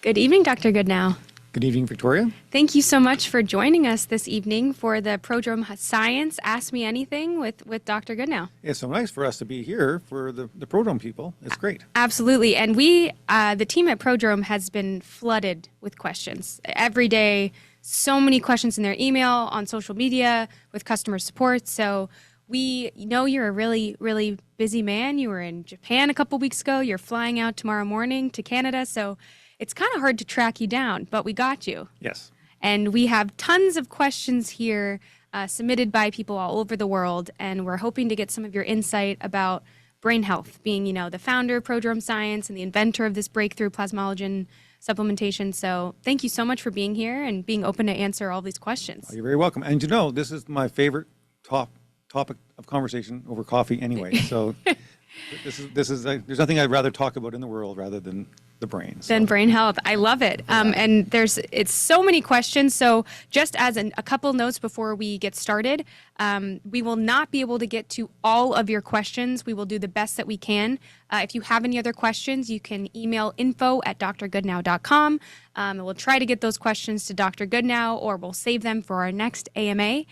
Good evening, Dr. Goodenowe. Good evening, Victoria. Thank you so much for joining us this evening for the Prodrome Science Ask Me Anything with Dr. Goodenowe. It's so nice for us to be here for the Prodrome people. It's great. Absolutely. And we, the team at Prodrome has been flooded with questions. Every day, so many questions in their email, on social media, with customer support. So we know you're a really, really busy man. You were in Japan a couple weeks ago. You're flying out tomorrow morning to Canada. So it's kind of hard to track you down, but we got you. Yes. And we have tons of questions here submitted by people all over the world, and we're hoping to get some of your insight about brain health, being, the founder of Prodrome Science and the inventor of this breakthrough plasmalogen supplementation. So thank you so much for being here and being open to answer all these questions. Oh, you're very welcome. And this is my favorite topic of conversation over coffee anyway. So this is there's nothing I'd rather talk about in the world rather than the brain. Then brain health. I love it. And it's so many questions. So just as a couple notes before we get started, we will not be able to get to all of your questions. We will do the best that we can. If you have any other questions, you can email info@drgoodenowe.com. And we'll try to get those questions to Dr. Goodenowe, or we'll save them for our next AMA.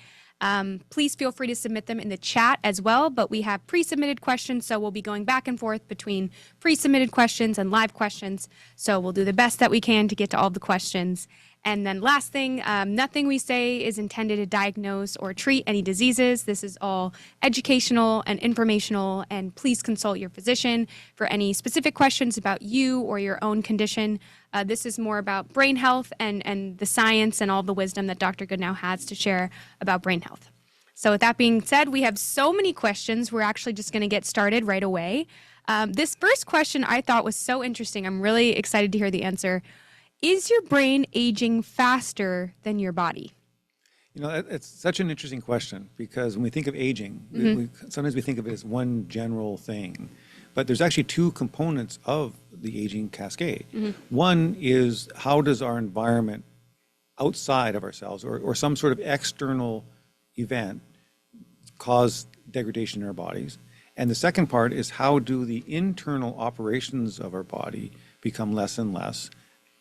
Please feel free to submit them in the chat as well, but we have pre-submitted questions, so we'll be going back and forth between pre-submitted questions and live questions. So we'll do the best that we can to get to all the questions. And then last thing, nothing we say is intended to diagnose or treat any diseases. This is all educational and informational, and please consult your physician for any specific questions about you or your own condition. This is more about brain health and the science and all the wisdom that Dr. Goodenowe has to share about brain health. So with that being said, we have so many questions. We're actually just going to get started right away. This first question I thought was so interesting. I'm really excited to hear the answer. Is your brain aging faster than your body? It's such an interesting question, because when we think of aging, sometimes we think of it as one general thing. But there's actually two components of the aging cascade. One is, how does our environment outside of ourselves or some sort of external event cause degradation in our bodies? And the second part is, how do the internal operations of our body become less and less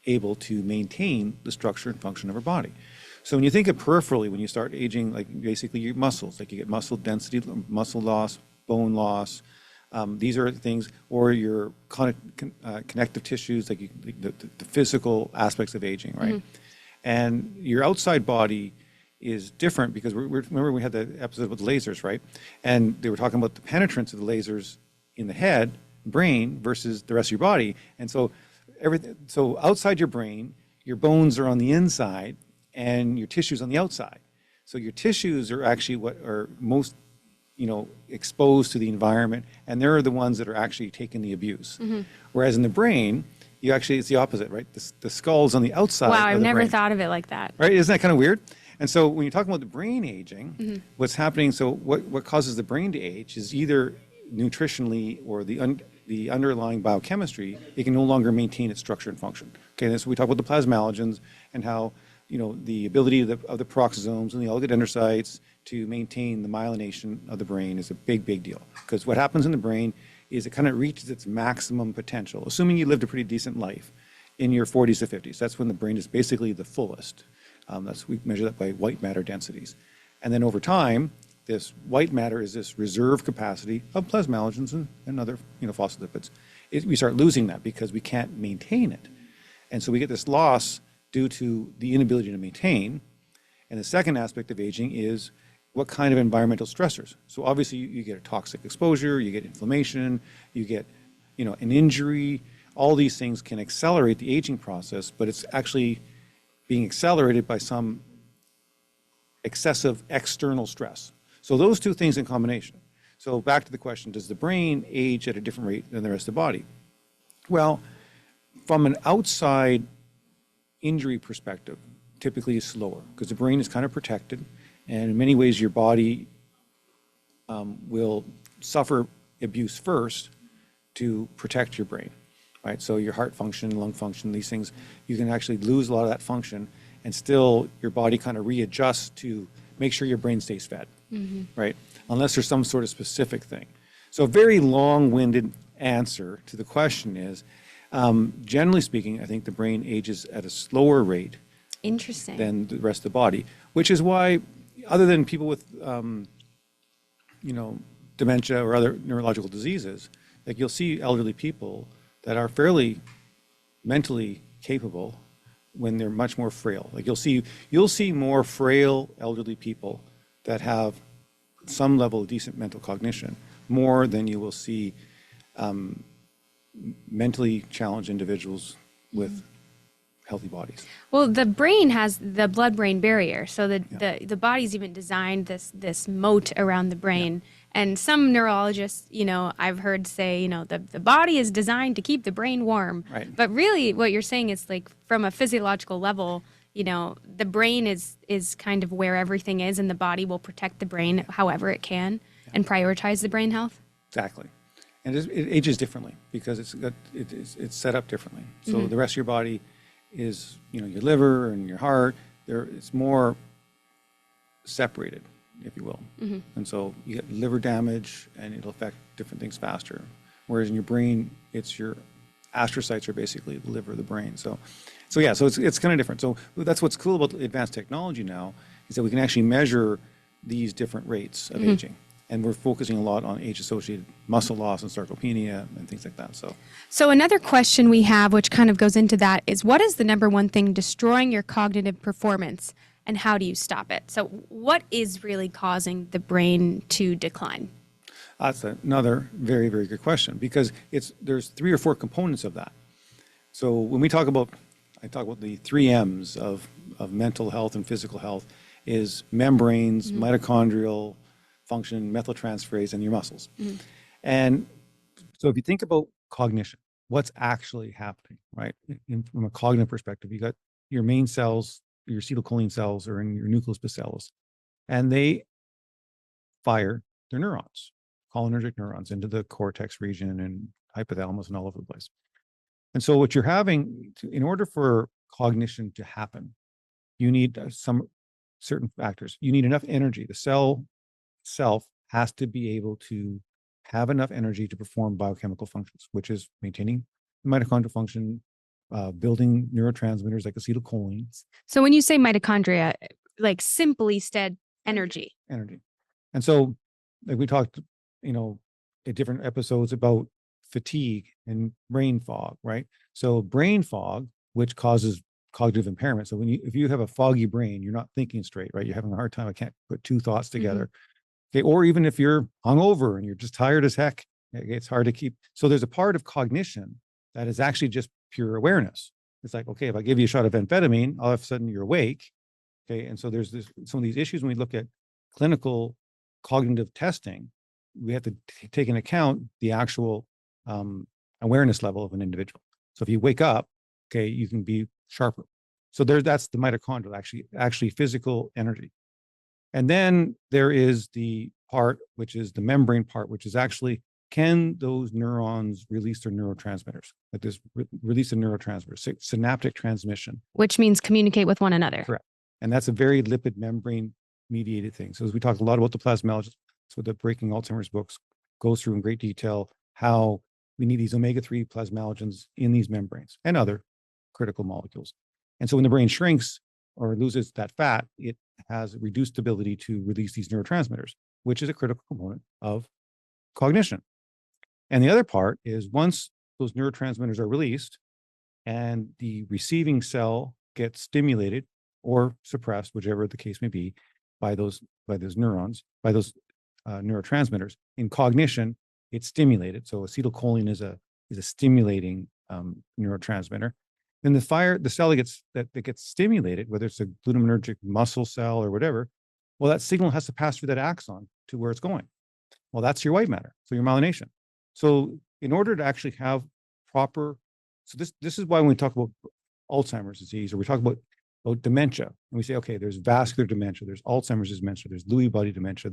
able to maintain the structure and function of our body? So when you think of peripherally, when you start aging, like basically your muscles, like you get muscle density, muscle loss, bone loss, these are things, or your connective tissues, like the physical aspects of aging, right? And your outside body is different, because remember we had the episode with lasers, right? And they were talking about the penetrance of the lasers in the head, brain, versus the rest of your body. And so so outside your brain, your bones are on the inside and your tissues on the outside. So your tissues are actually what are most exposed to the environment, and they're the ones that are actually taking the abuse. Whereas in the brain, it's the opposite, right? The skull's on the outside. Wow, of I've the never brain. thought of it like that. Right? Isn't that kind of weird? And so when you're talking about the brain aging, what's happening, so what causes the brain to age is either nutritionally or the underlying biochemistry. It can no longer maintain its structure and function. Okay, and so we talk about the plasmalogens and how the ability of the peroxisomes and the oligodendrocytes to maintain the myelination of the brain is a big, big deal. Because what happens in the brain is it kind of reaches its maximum potential, assuming you lived a pretty decent life, in your 40s to 50s. That's when the brain is basically the fullest. We measure that by white matter densities. And then over time, this white matter is this reserve capacity of plasmalogens and other phospholipids. We start losing that because we can't maintain it. And so we get this loss due to the inability to maintain. And the second aspect of aging is, what kind of environmental stressors? So obviously you get a toxic exposure, you get inflammation, you get an injury. All these things can accelerate the aging process, but it's actually being accelerated by some excessive external stress. So those two things in combination. So back to the question, does the brain age at a different rate than the rest of the body? Well, from an outside injury perspective, typically is slower, because the brain is kind of protected, and in many ways your body will suffer abuse first to protect your brain, right? So your heart function, lung function, these things, you can actually lose a lot of that function, and still your body kind of readjusts to make sure your brain stays fed, right? Unless there's some sort of specific thing. So a very long-winded answer to the question is, Generally speaking, I think the brain ages at a slower rate Interesting. than the rest of the body, which is why, other than people with, dementia or other neurological diseases, like you'll see elderly people that are fairly mentally capable when they're much more frail. Like you'll see more frail elderly people that have some level of decent mental cognition more than you will see mentally challenged individuals with healthy bodies. Well, the brain has the blood-brain barrier, so the body's even designed this moat around the brain. And some neurologists, I've heard say, the body is designed to keep the brain warm. Right. But really, what you're saying is like from a physiological level, the brain is kind of where everything is, and the body will protect the brain however it can and prioritize the brain health. Exactly. And it ages differently because it's set up differently. So the rest of your body is, your liver and your heart, it's more separated, if you will. And so you get liver damage and it'll affect different things faster. Whereas in your brain, it's your astrocytes are basically the liver of the brain. So it's kind of different. So that's what's cool about advanced technology now is that we can actually measure these different rates of aging. And we're focusing a lot on age-associated muscle loss and sarcopenia and things like that. So another question we have, which kind of goes into that, is what is the number one thing destroying your cognitive performance, and how do you stop it? So what is really causing the brain to decline? That's another very, very good question because there's 3 or 4 components of that. So when I talk about the 3 M's of mental health and physical health is membranes, mitochondrial function, methyltransferase, and your muscles. And so if you think about cognition, what's actually happening, right? From a cognitive perspective, you got your main cells, your acetylcholine cells are in your nucleus basalis, and they fire their neurons, cholinergic neurons, into the cortex region and hypothalamus and all over the place. And so what you're having, in order for cognition to happen, you need some certain factors. You need enough energy. The cell itself has to be able to have enough energy to perform biochemical functions, which is maintaining mitochondrial function, building neurotransmitters like acetylcholine. So when you say mitochondria, like simply said, energy. Energy. And so, like we talked, in different episodes about fatigue and brain fog, right? So brain fog, which causes cognitive impairment. So if you have a foggy brain, you're not thinking straight, right? You're having a hard time. I can't put 2 thoughts together. Okay, or even if you're hungover and you're just tired as heck, it's hard to keep. So there's a part of cognition that is actually just pure awareness. It's like, okay, if I give you a shot of amphetamine, all of a sudden you're awake. Okay, and so there's some of these issues when we look at clinical cognitive testing, we have to take into account the actual awareness level of an individual. So if you wake up, okay, you can be sharper. So that's the mitochondrial, actually physical energy. And then there is the part, which is the membrane part, which is actually, can those neurons release their neurotransmitters? Like this release of neurotransmitters, synaptic transmission. Which means communicate with one another. Correct. And that's a very lipid membrane mediated thing. So as we talked a lot about the plasmalogens, so the Breaking Alzheimer's books goes through in great detail how we need these omega-3 plasmalogens in these membranes and other critical molecules. And so when the brain shrinks or loses that fat, it has a reduced ability to release these neurotransmitters, which is a critical component of cognition. And the other part is once those neurotransmitters are released and the receiving cell gets stimulated or suppressed, whichever the case may be, by those neurons, by those neurotransmitters, in cognition, it's stimulated. So acetylcholine is a stimulating neurotransmitter. Then the cell that gets stimulated, whether it's a glutamatergic muscle cell or whatever, well, that signal has to pass through that axon to where it's going. Well, that's your white matter, so your myelination. So in order to actually have proper, so this is why when we talk about Alzheimer's disease or we talk about dementia, and we say, okay, there's vascular dementia, there's Alzheimer's dementia, there's Lewy body dementia,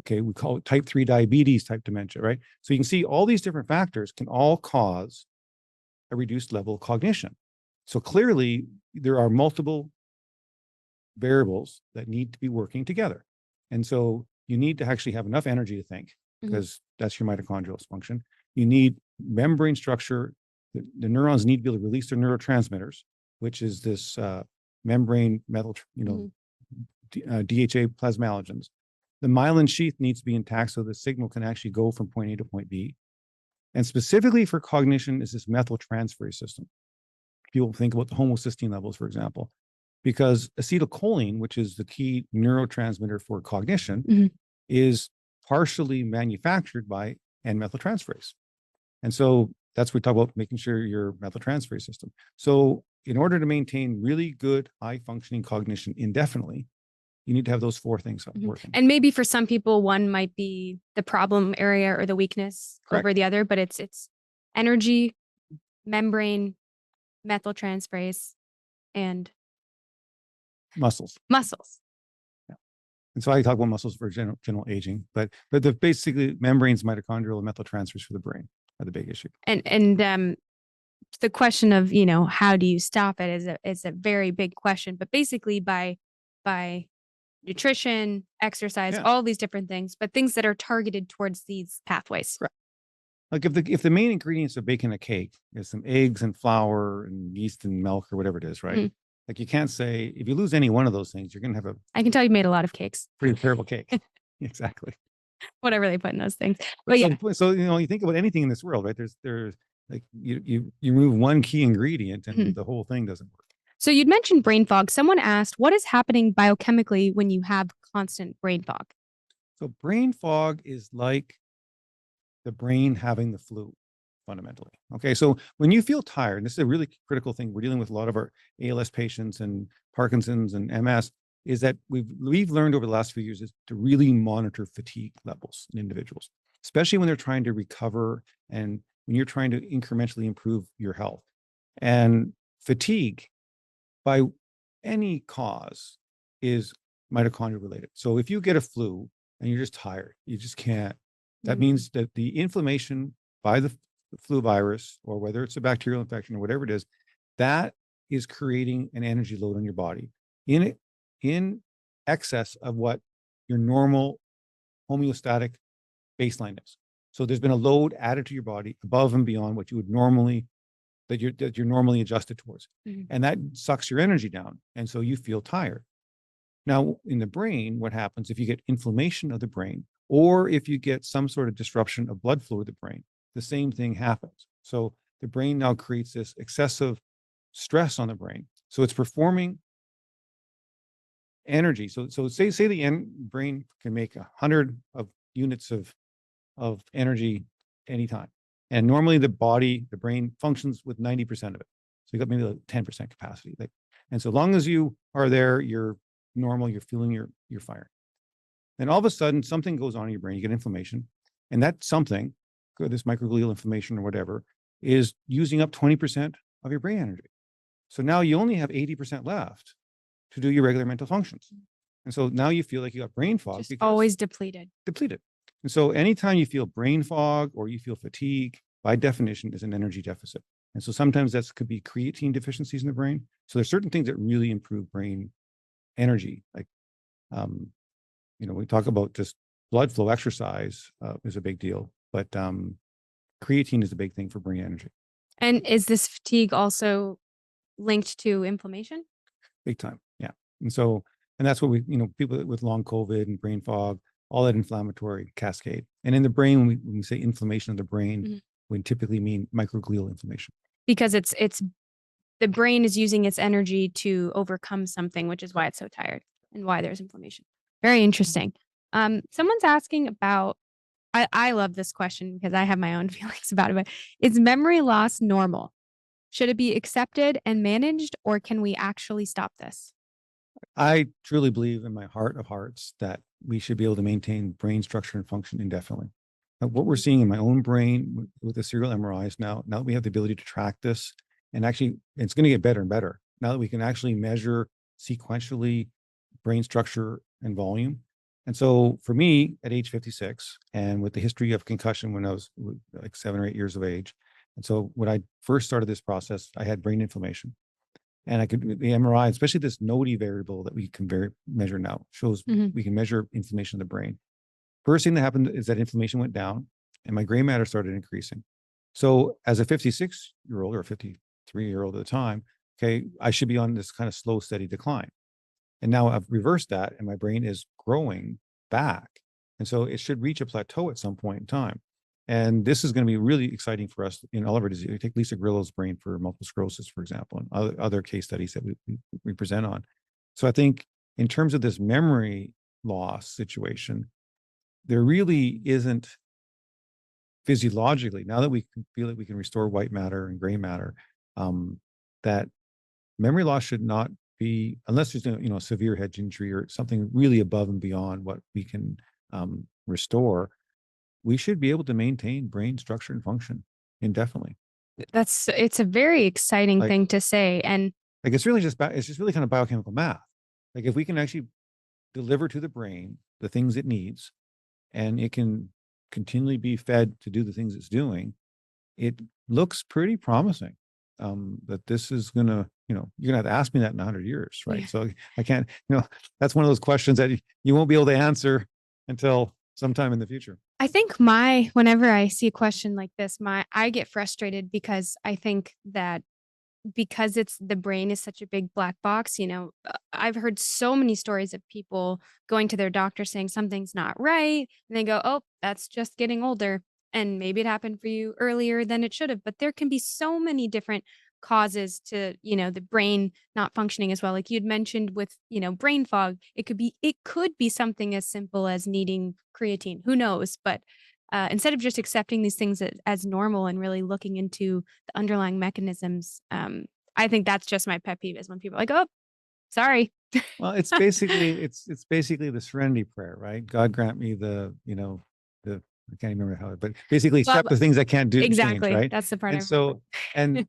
we call it type 3 diabetes type dementia, right? So you can see all these different factors can all cause a reduced level of cognition. So clearly, there are multiple variables that need to be working together. And so you need to actually have enough energy to think, because that's your mitochondrial function. You need membrane structure the neurons need to be able to release their neurotransmitters, which is this membrane metal, DHA plasmalogens. The myelin sheath needs to be intact so the signal can actually go from point A to point B. And specifically for cognition is this methyltransferase system. People think about the homocysteine levels, for example, because acetylcholine, which is the key neurotransmitter for cognition, is partially manufactured by N-methyltransferase. And so that's what we talk about, making sure your methyltransferase system. So in order to maintain really good high functioning cognition indefinitely, you need to have those four things working. And maybe for some people, one might be the problem area or the weakness over the other, but it's energy, membrane, methyltransferase, and muscles. Yeah. And so I talk about muscles for general aging, but the basically membranes, mitochondrial, and methyltransfers for the brain are the big issue. And the question of, how do you stop it is a very big question, but basically by nutrition, exercise, all these different things, but things that are targeted towards these pathways. Right. Like if the main ingredients of baking a cake is some eggs and flour and yeast and milk or whatever it is, right? Like you can't say, if you lose any one of those things, you're going to have I can tell you made a lot of cakes. Pretty terrible cake. Exactly. Whatever they put in those things. But so you think about anything in this world, right? There's like you remove one key ingredient and the whole thing doesn't work. So you'd mentioned brain fog. Someone asked, what is happening biochemically when you have constant brain fog? So brain fog is like the brain having the flu, fundamentally. Okay, so when you feel tired, and this is a really critical thing, we're dealing with a lot of our ALS patients and Parkinson's and MS, is that we've learned over the last few years is to really monitor fatigue levels in individuals, especially when they're trying to recover and when you're trying to incrementally improve your health. And fatigue, by any cause, is mitochondrial related. So if you get a flu and you're just tired, you just can't, that means that the inflammation by the flu virus, or whether it's a bacterial infection or whatever it is, that is creating an energy load on your body in excess of what your normal homeostatic baseline is. So there's been a load added to your body above and beyond what you would normally, that you're normally adjusted towards. And that sucks your energy down. And so you feel tired. Now, in the brain, what happens if you get inflammation of the brain, or if you get some sort of disruption of blood flow to the brain, the same thing happens. So the brain now creates this excessive stress on the brain. So it's performing energy. So say the brain can make 100 of units of energy anytime. And normally the brain functions with 90% of it. So you got maybe like 10% capacity. And so long as you are there, you're normal, you're feeling you're firing. Then all of a sudden something goes on in your brain, you get inflammation. And that something, this microglial inflammation or whatever, is using up 20% of your brain energy. So now you only have 80% left to do your regular mental functions. And so now you feel like you got brain fog. Just always depleted. And so anytime you feel brain fog or you feel fatigue, by definition, is an energy deficit. And so sometimes that could be creatine deficiencies in the brain. So there's certain things that really improve brain energy. Like, we talk about just blood flow, exercise is a big deal, but creatine is a big thing for brain energy. And is this fatigue also linked to inflammation? Big time, yeah. And that's what people with long COVID and brain fog, all that inflammatory cascade. And in the brain, when we say inflammation of the brain, we typically mean microglial inflammation. Because it's the brain is using its energy to overcome something, which is why it's so tired and why there's inflammation. Very interesting. Someone's asking about, I love this question because I have my own feelings about it, but is memory loss normal? Should it be accepted and managed, or can we actually stop this? I truly believe in my heart of hearts that we should be able to maintain brain structure and function indefinitely. What we're seeing in my own brain with the serial MRIs now that we have the ability to track this, and actually it's going to get better and better now that we can actually measure sequentially brain structure and volume. And so for me at age 56, and with the history of concussion when I was like 7 or 8 years of age, and so when I first started this process, I had brain inflammation. And the MRI, especially this NOTI variable that we can measure now, shows we can measure inflammation in the brain. First thing that happened is that inflammation went down and my gray matter started increasing. So as a 56-year-old or 53-year-old at the time, okay, I should be on this kind of slow, steady decline. And now I've reversed that and my brain is growing back. And so it should reach a plateau at some point in time. And this is going to be really exciting for us in all of our disease. We take Lisa Grillo's brain for multiple sclerosis, for example, and other case studies that we present on. So I think in terms of this memory loss situation, there really isn't physiologically, now that we can feel that we can restore white matter and gray matter, that memory loss should not be, unless there's a severe head injury or something really above and beyond what we can restore, we should be able to maintain brain structure and function indefinitely. It's a very exciting Like, thing to say. And like it's really just it's just really kind of biochemical math. Like if we can actually deliver to the brain the things it needs, and it can continually be fed to do the things it's doing, it looks pretty promising. That this is gonna, you're gonna have to ask me that in 100 years, right? yeah. So I can't, that's one of those questions that you won't be able to answer until sometime in the future. I think whenever I see a question like this, I get frustrated because I think that because the brain is such a big black box, I've heard so many stories of people going to their doctor saying something's not right, and they go, "Oh, that's just getting older." And maybe it happened for you earlier than it should have, but there can be so many different causes to, the brain not functioning as well. Like you'd mentioned with, brain fog, it could be something as simple as needing creatine. Who knows? But instead of just accepting these things as normal and really looking into the underlying mechanisms, I think that's just my pet peeve is when people are like, "Oh, sorry." Well, it's basically the serenity prayer, right? God grant me the I can't even remember how, but basically Well, accept the things I can't do change, exactly. right? That's the part I And remember.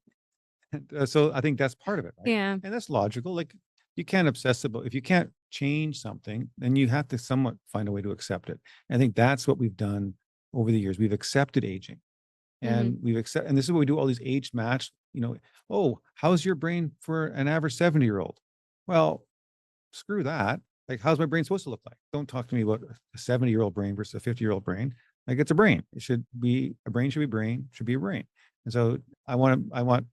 so and so I think that's part of it, right? Yeah. And that's logical. Like you can't obsess about, if you can't change something, then you have to somewhat find a way to accept it. I think that's what we've done over the years. We've accepted aging, Mhm. and and this is what we do, all these age match, oh, how's your brain for an average 70-year-old? Well, screw that. Like, how's my brain supposed to look like? Don't talk to me about a 70-year-old brain versus a 50-year-old brain. Like, it's a brain. It should be a brain, should be brain, should be a brain. And so I want,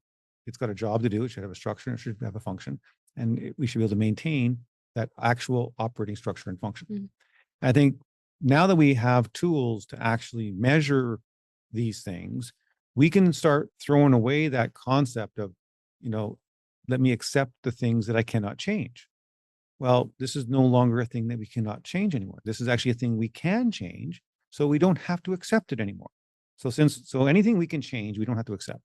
it's got a job to do. It should have a structure. It should have a function. And we should be able to maintain that actual operating structure and function. Mhm. I think now that we have tools to actually measure these things, we can start throwing away that concept of, you know, let me accept the things that I cannot change. Well, this is no longer a thing that we cannot change anymore. This is actually a thing we can change, so we don't have to accept it anymore. So anything we can change, we don't have to accept.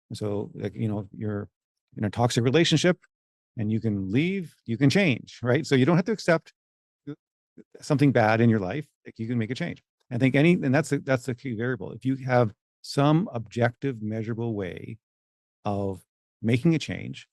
And so, like, you're in a toxic relationship and you can leave, you can change, right? So you don't have to accept something bad in your life. Like, you can make a change. I think and that's the key variable. If you have some objective, measurable way of making a change,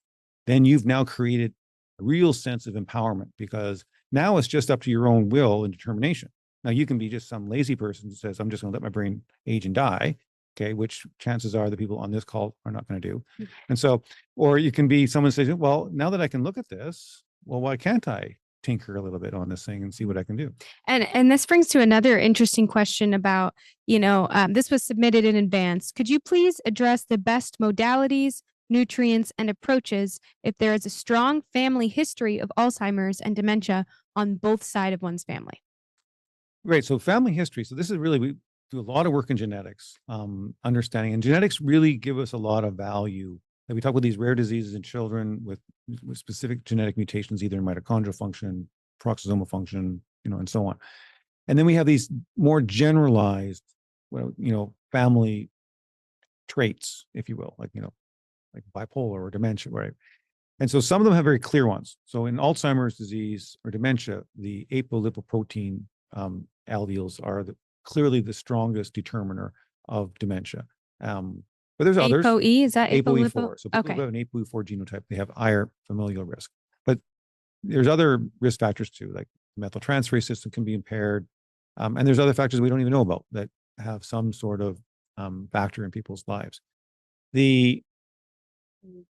then you've now created a real sense of empowerment, because now it's just up to your own will and determination. Now you can be just some lazy person who says, I'm just going to let my brain age and die. Okay. Which chances are the people on this call are not going to do. And so, or you can be someone who says, well, now that I can look at this, well, why can't I tinker a little bit on this thing and see what I can do? And this brings to another interesting question about, this was submitted in advance. Could you please address the best modalities, nutrients, and approaches if there is a strong family history of Alzheimer's and dementia on both sides of one's family? Right. So family history. So this is really, we do a lot of work in genetics, understanding, and genetics really give us a lot of value. Like, we talk about these rare diseases in children with specific genetic mutations, either in mitochondrial function, peroxisomal function, and so on. And then we have these more generalized, well, family traits, if you will, like bipolar or dementia, right? And so some of them have very clear ones. So in Alzheimer's disease or dementia, the apolipoprotein alleles are clearly the strongest determiner of dementia. But there's others, ApoE, is that apolipo? ApoE4. So people who Okay. have an ApoE4 genotype, they have higher familial risk. But there's other risk factors too, like the methyltransferase system can be impaired. And there's other factors we don't even know about that have some sort of factor in people's lives. The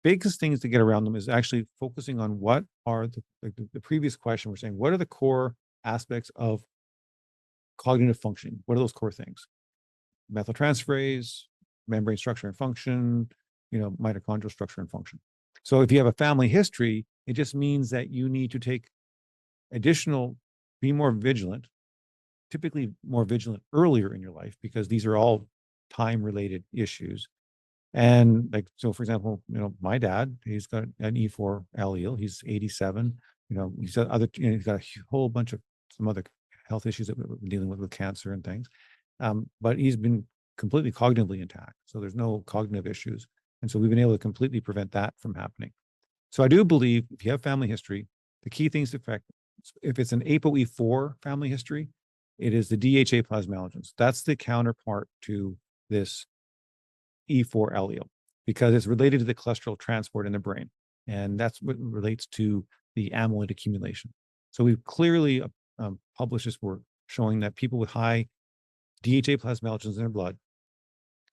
biggest things to get around them is actually focusing on what are the previous question we're saying, what are the core aspects of cognitive functioning? What are those core things? Methyltransferase, membrane structure and function, mitochondrial structure and function. So if you have a family history, it just means that you need to take be more vigilant, typically more vigilant earlier in your life, because these are all time-related issues. And so for example, my dad, he's got an E4 allele, he's 87, he's got he's got a whole bunch of some other health issues that we're dealing with cancer and things. But he's been completely cognitively intact. So there's no cognitive issues. And so we've been able to completely prevent that from happening. So I do believe if you have family history, the key things to affect, if it's an ApoE4 family history, it is the DHA plasmalogens. That's the counterpart to this E4 allele, because it's related to the cholesterol transport in the brain. And that's what relates to the amyloid accumulation. So we've clearly published this work showing that people with high DHA plasmalogens in their blood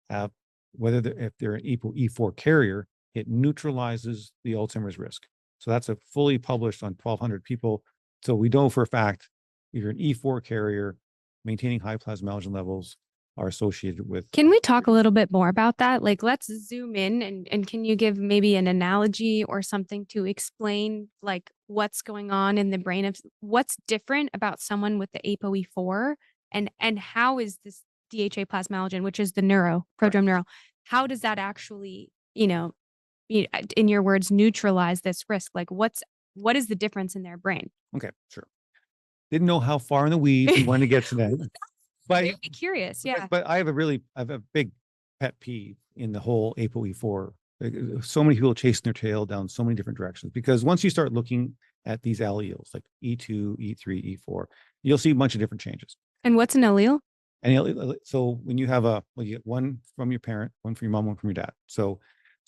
have, if they're an ApoE4 carrier, it neutralizes the Alzheimer's risk. So that's a fully published on 1,200 people. So we know for a fact, if you're an E4 carrier, maintaining high plasmalogen levels are associated with. Can we talk a little bit more about that? Let's zoom in and can you give maybe an analogy or something to explain what's going on in the brain of what's different about someone with the ApoE4 and how is this DHA plasmalogen, which is the prodrome neural, how does that actually, in your words, neutralize this risk? What is the difference in their brain? Okay, sure. Didn't know how far in the weeds you want to get today. But very curious, yeah. But I have a big pet peeve in the whole ApoE4. So many people chasing their tail down so many different directions, because once you start looking at these alleles like E2, E3, E4, you'll see a bunch of different changes. And what's an allele? And so when you have you get one from your parent, one from your mom, one from your dad. So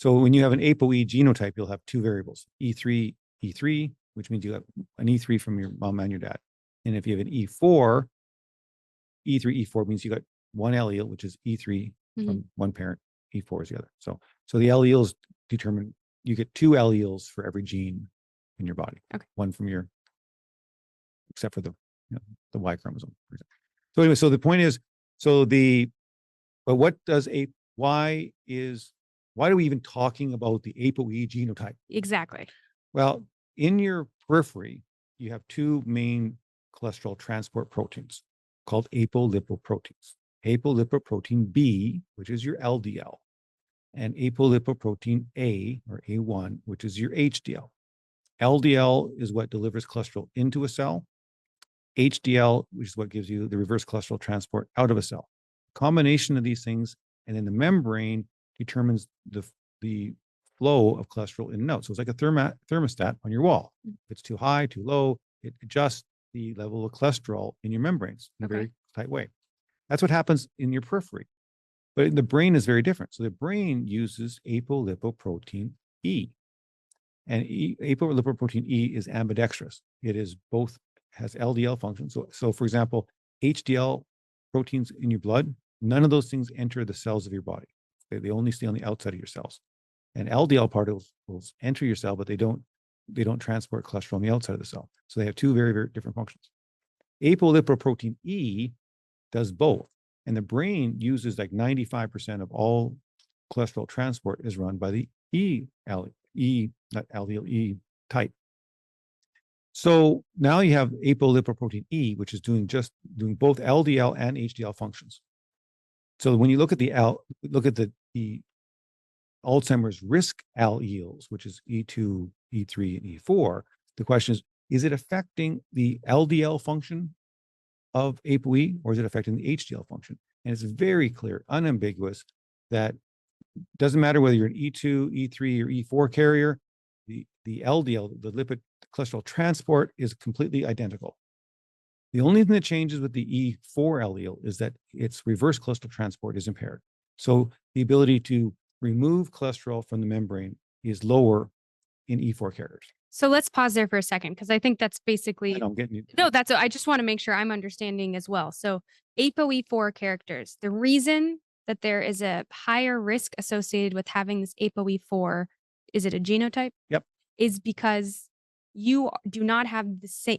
when you have an ApoE genotype, you'll have two variables, E3, E3, which means you have an E3 from your mom and your dad. And if you have an E4, E3, E4 means you got one allele, which is E3 from one parent, E4 is the other. So the alleles determine, you get two alleles for every gene in your body. Okay. One from except for the Y chromosome, for example. So anyway, so the point is, why are we even talking about the ApoE genotype? Exactly. Well, in your periphery, you have two main cholesterol transport proteins called apolipoproteins. Apolipoprotein B, which is your LDL, and apolipoprotein A, or A1, which is your HDL. LDL is what delivers cholesterol into a cell. HDL, which is what gives you the reverse cholesterol transport out of a cell. Combination of these things, and then the membrane determines the flow of cholesterol in and out. So it's like a thermostat on your wall. If it's too high, too low, it adjusts the level of cholesterol in your membranes in a very tight way. That's what happens in your periphery. But the brain is very different. So the brain uses apolipoprotein E. And apolipoprotein E is ambidextrous. It is both, has LDL function. So for example, HDL proteins in your blood, none of those things enter the cells of your body. They only stay on the outside of your cells. And LDL particles enter your cell, but they don't transport cholesterol on the outside of the cell. So they have two very, very different functions. Apolipoprotein E does both. And the brain uses 95% of all cholesterol transport is run by the E type. So now you have apolipoprotein E, which is doing both LDL and HDL functions. So when you look at the Alzheimer's risk alleles, which is E2, E3, and E4, the question is it affecting the LDL function of ApoE, or is it affecting the HDL function? And it's very clear, unambiguous, that it doesn't matter whether you're an E2, E3, or E4 carrier, the LDL, the lipid cholesterol transport, is completely identical. The only thing that changes with the E4 allele is that its reverse cholesterol transport is impaired. So the ability to remove cholesterol from the membrane is lower in E4 carriers. So let's pause there for a second, because I think that's basically. I'm getting you. No, I just want to make sure I'm understanding as well. So ApoE4 characters, the reason that there is a higher risk associated with having this ApoE4, is it a genotype? Yep. Is because you do not have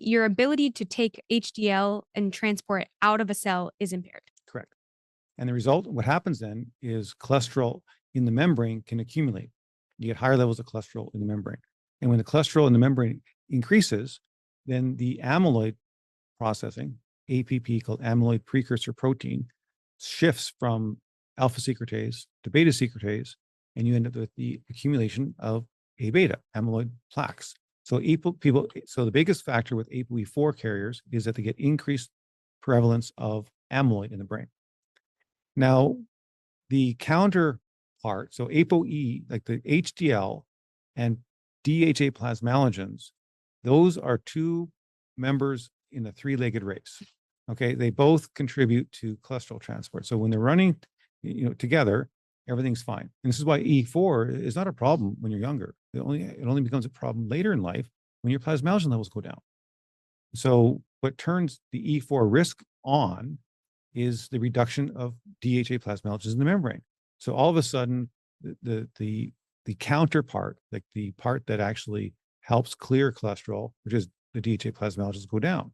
your ability to take HDL and transport it out of a cell is impaired. Correct. And the result, what happens then is cholesterol in the membrane can accumulate. You get higher levels of cholesterol in the membrane. And when the cholesterol in the membrane increases, then the amyloid processing, APP, called amyloid precursor protein, shifts from alpha secretase to beta secretase, and you end up with the accumulation of A beta, amyloid plaques. So so the biggest factor with ApoE4 carriers is that they get increased prevalence of amyloid in the brain. Now, the counterpart, so ApoE, like the HDL and DHA plasmalogens, those are two members in the three-legged race. Okay, they both contribute to cholesterol transport. So when they're running, together, everything's fine. And this is why E4 is not a problem when you're younger. It only becomes a problem later in life when your plasmalogen levels go down. So what turns the E4 risk on is the reduction of DHA plasmalogens in the membrane. So all of a sudden, the counterpart, like the part that actually helps clear cholesterol, which is the DHA plasmalogens, go down.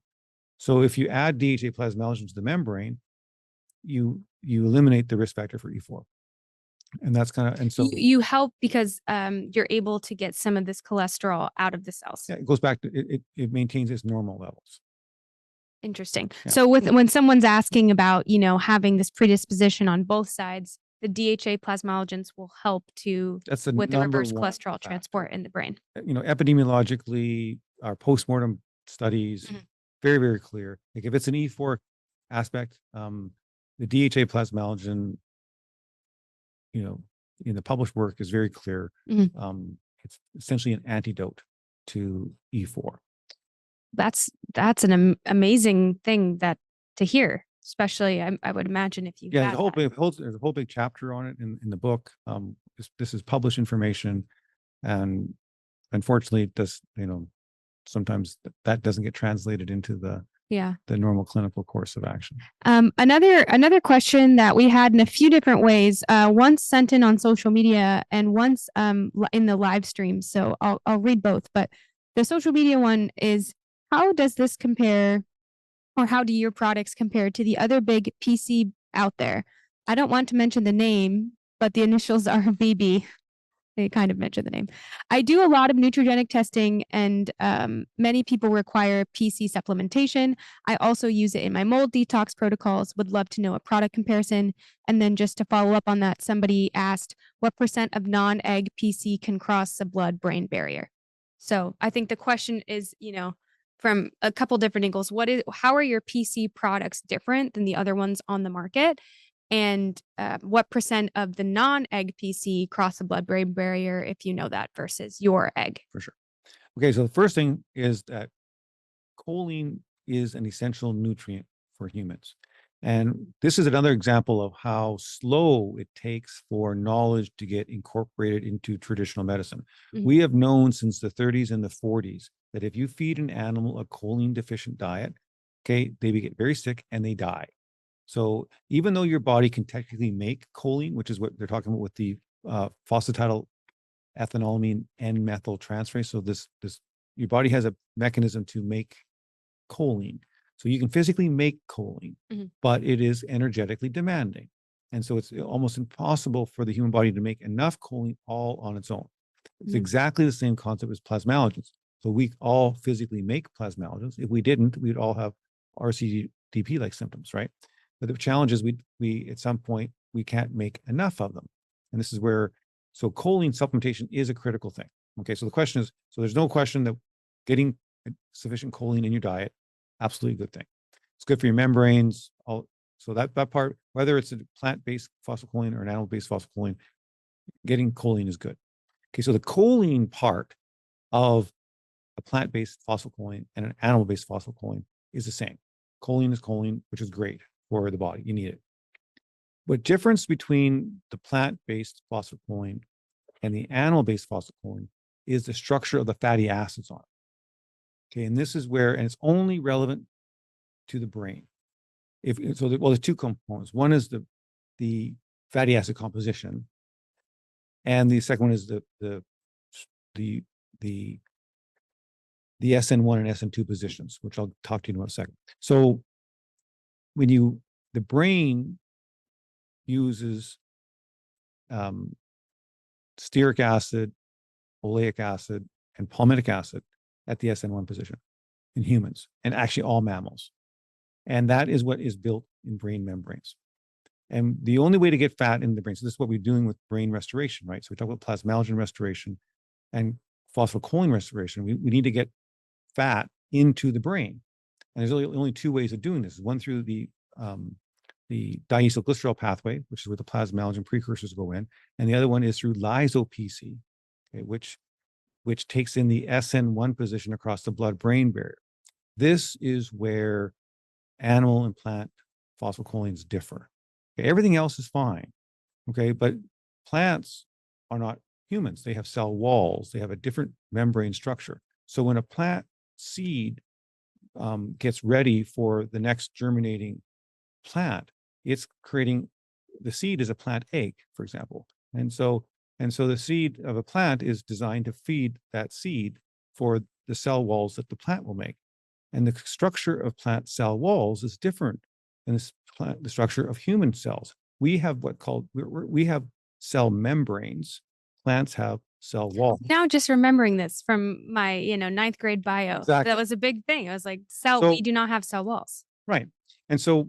So if you add DHA plasmalogens to the membrane, you eliminate the risk factor for E4. And that's and so you help because you're able to get some of this cholesterol out of the cells. yeah, it goes back to it maintains its normal levels. Interesting. Yeah. So when someone's asking about, having this predisposition on both sides, the DHA plasmalogens will help with the reverse cholesterol transport in the brain. Epidemiologically, our postmortem studies, very, very clear. Like if it's an E4 aspect, the DHA plasmalogen, in the published work is very clear. It's essentially an antidote to E4. That's an amazing thing to hear, especially I would imagine if you there's a whole big chapter on it in the book. This is published information, and unfortunately it does, sometimes that doesn't get translated into the normal clinical course of action. Another question that we had in a few different ways, once sent in on social media and once in the live stream. So I'll read both, but the social media one is, how does this compare, or how do your products compare to the other big PC out there? I don't want to mention the name, but the initials are BB. They kind of mention the name. I do a lot of nutrigenic testing, and many people require PC supplementation. I also use it in my mold detox protocols. Would love to know a product comparison. And then just to follow up on that, somebody asked, what % of non-egg PC can cross the blood-brain barrier? So I think the question is, from a couple different angles. How are your PC products different than the other ones on the market? And what % of the non-egg PC cross the blood-brain barrier, if you know that, versus your egg? For sure. Okay, so the first thing is that choline is an essential nutrient for humans. And this is another example of how slow it takes for knowledge to get incorporated into traditional medicine. We have known since the 30s and the 40s that if you feed an animal a choline deficient diet, okay, they get very sick and they die. So even though your body can technically make choline, which is what they're talking about with the phosphatidyl ethanolamine N-methyl transferase, so this your body has a mechanism to make choline. So you can physically make choline, but it is energetically demanding. And so it's almost impossible for the human body to make enough choline all on its own. It's exactly the same concept as plasmalogens. So we all physically make plasmalogens. If we didn't, we'd all have RCDP-like symptoms, right? But the challenge is we at some point, we can't make enough of them. And this is where, so choline supplementation is a critical thing. Okay, so the question is, so there's no question that getting sufficient choline in your diet, absolutely good thing. It's good for your membranes. So that part, whether it's a plant-based phosphocholine or an animal-based phosphocholine, getting choline is good. Okay, so the choline part of a plant-based phosphocholine and an animal-based phosphocholine is the same. Choline is choline, which is great for the body. You need it. But difference between the plant-based phosphocholine and the animal-based phosphocholine is the structure of the fatty acids on it. Okay, and this is where, and it's only relevant to the brain. There's two components. One is the fatty acid composition, and the second one is the SN1 and SN2 positions, which I'll talk to you in a second. So the brain uses stearic acid, oleic acid, and palmitic acid at the SN1 position in humans, and actually all mammals. And that is what is built in brain membranes. And the only way to get fat in the brain, so this is what we're doing with brain restoration, right? So we talk about plasmalogen restoration and phosphatidylcholine restoration. We need to get fat into the brain. And there's only two ways of doing this. One through the diacylglycerol pathway, which is where the plasmalogen precursors go in, and the other one is through lyso-PC, okay, which takes in the SN1 position across the blood-brain barrier. This is where animal and plant phosphatidylcholines differ. Okay, everything else is fine, okay, but plants are not humans. They have cell walls. They have a different membrane structure. So when a plant seed gets ready for the next germinating plant, it's creating, the seed is a plant egg, for example. And so the seed of a plant is designed to feed that seed for the cell walls that the plant will make. And the structure of plant cell walls is different than the structure of human cells. We have we have cell membranes. Plants have cell walls. Now just remembering this from my, ninth grade bio. Exactly. That was a big thing. I was like, we do not have cell walls. Right. And so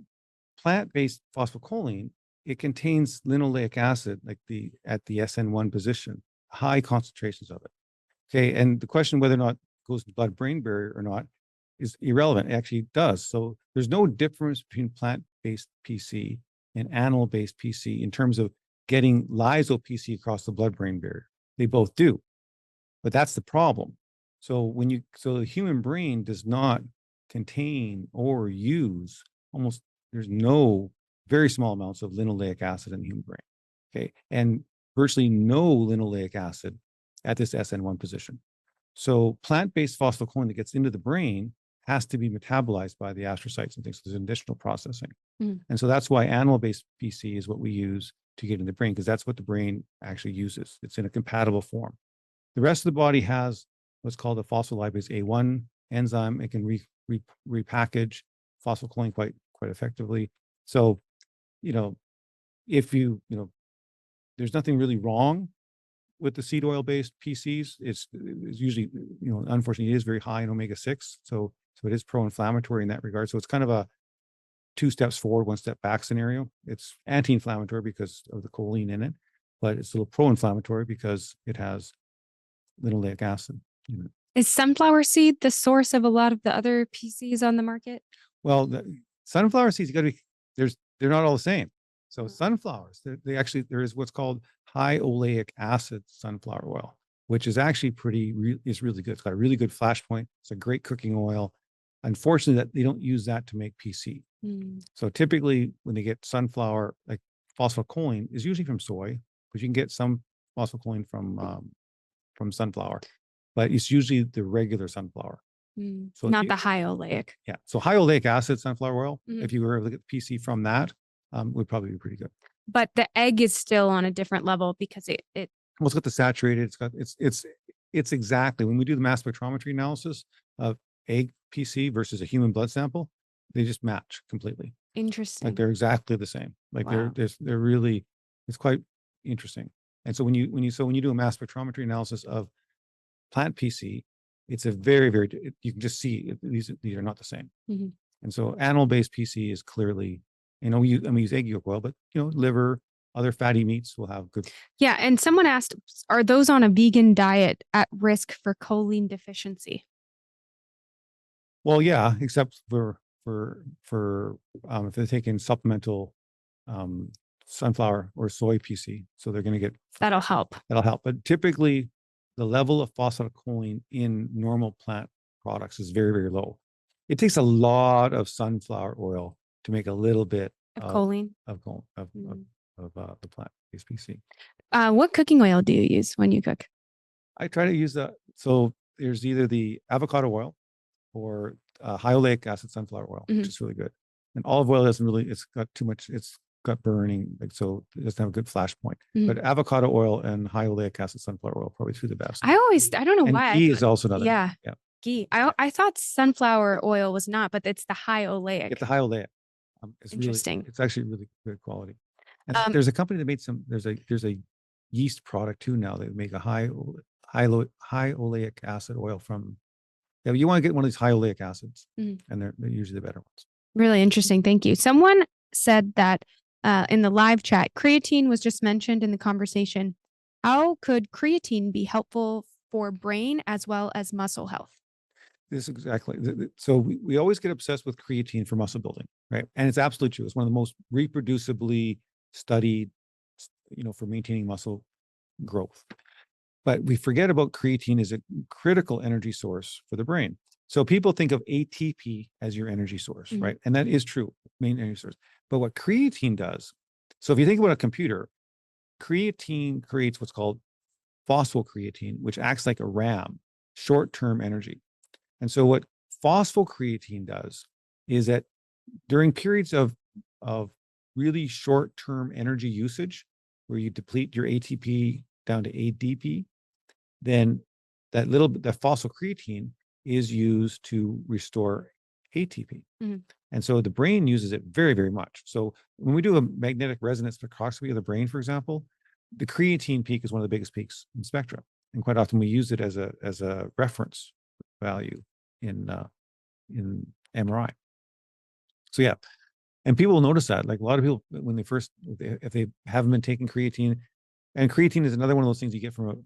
plant-based phosphatidylcholine, it contains linoleic acid, like at the SN1 position, high concentrations of it. Okay. And the question whether or not it goes to the blood-brain barrier or not is irrelevant. It actually does. So there's no difference between plant-based PC and animal-based PC in terms of getting lyso-PC across the blood-brain barrier. They both do, but that's the problem. So the human brain does not contain or use there's no very small amounts of linoleic acid in the human brain. Okay. And virtually no linoleic acid at this SN1 position. So plant-based phosphatidylcholine that gets into the brain has to be metabolized by the astrocytes and things. So there's additional processing. Mm. And so that's why animal-based PC is what we use to get in the brain, because that's what the brain actually uses. It's in a compatible form. The rest of the body has what's called a phospholipase A1 enzyme. It can repackage phosphatidylcholine quite effectively. So, if there's nothing really wrong with the seed oil-based PCs. It's usually, unfortunately, it is very high in omega-6. So it is pro-inflammatory in that regard. So it's kind of a 2 steps forward, 1 step back scenario. It's anti-inflammatory because of the choline in it, but it's a little pro-inflammatory because it has linoleic acid in it. Is sunflower seed the source of a lot of the other PCs on the market? Well, the sunflower seeds, they're not all the same. So sunflowers, there is what's called high oleic acid sunflower oil, which is actually is really good. It's got a really good flash point. It's a great cooking oil. Unfortunately, that they don't use that to make PC. Mm. So typically when they get sunflower, like phosphatidylcholine is usually from soy, but you can get some phosphatidylcholine from sunflower, but it's usually the regular sunflower. Mm. So not the high oleic. Yeah. So high oleic acid sunflower oil, if you were able to get PC from that, would probably be pretty good. But the egg is still on a different level because it well, it's got the saturated, it's exactly, when we do the mass spectrometry analysis of egg PC versus a human blood sample, they just match completely. Interesting. Like they're exactly the same. Like wow. they're really, it's quite interesting. And so when you do a mass spectrometry analysis of plant PC, it's a very, very, you can just see these are not the same. Mm-hmm. And so animal-based PC is clearly, we use egg yolk oil, but liver, other fatty meats will have good. Yeah. And someone asked, are those on a vegan diet at risk for choline deficiency? Well, yeah, except for if they're taking supplemental sunflower or soy PC, so they're going to get that'll help. But typically, the level of phosphatidylcholine in normal plant products is very, very low. It takes a lot of sunflower oil to make a little bit of choline of the plant-based PC. What cooking oil do you use when you cook? I try to use so there's either the avocado oil or high oleic acid sunflower oil, which is really good. And olive oil doesn't really, it's got too much, it's got burning, so it doesn't have a good flash point. But avocado oil and high oleic acid sunflower oil probably two of the best. I don't know why. Ghee is also another. Yeah. Ghee. I thought sunflower oil was not, but it's the high oleic. It's the high oleic. It's interesting. It's actually really good quality. There's a company that made there's a yeast product too now. They make a high oleic acid oil from, yeah, you want to get one of these high oleic acids, and they're usually the better ones. Really interesting. Thank you. Someone said that in the live chat, creatine was just mentioned in the conversation. How could creatine be helpful for brain as well as muscle health? This is exactly. So we always get obsessed with creatine for muscle building, right? And it's absolutely true. It's one of the most reproducibly studied, for maintaining muscle growth. But we forget about creatine as a critical energy source for the brain. So people think of ATP as your energy source, right? And that is true, main energy source. But what creatine does, so if you think about a computer, creatine creates what's called phosphocreatine, which acts like a RAM, short-term energy. And so what phosphocreatine does is that during periods of really short-term energy usage, where you deplete your ATP down to ADP, then that phosphocreatine is used to restore ATP. And so the brain uses it very, very much. So when we do a magnetic resonance spectroscopy of the brain, for example, the creatine peak is one of the biggest peaks in spectra. And quite often we use it as a reference value in MRI. So yeah, and people will notice that. Like a lot of people, when if they haven't been taking creatine, and creatine is another one of those things you get from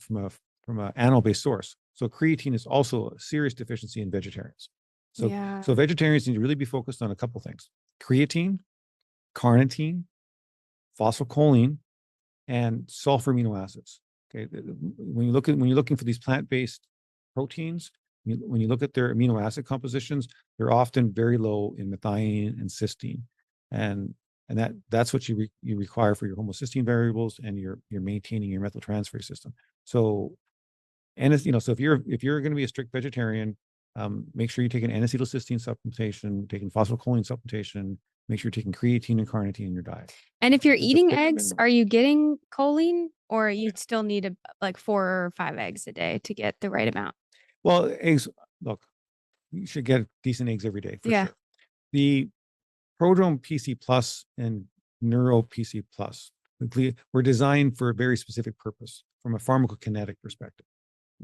an animal-based source. So creatine is also a serious deficiency in vegetarians. So vegetarians need to really be focused on a couple things: creatine, carnitine, phosphocholine, and sulfur amino acids. Okay, when you're looking for these plant-based proteins, when you look at their amino acid compositions, they're often very low in methionine and cysteine, and that's what you require for your homocysteine variables, and you're maintaining your methyltransferase system. So, and so if you're going to be a strict vegetarian, make sure you take an N-acetylcysteine supplementation, taking phosphocholine supplementation. Make sure you're taking creatine and carnitine in your diet. And if you're eating eggs, are you getting choline, or you still need like 4 or 5 eggs a day to get the right amount? Well, eggs, look, you should get decent eggs every day for sure. The Prodrome PC Plus and Neuro PC Plus were designed for a very specific purpose from a pharmacokinetic perspective.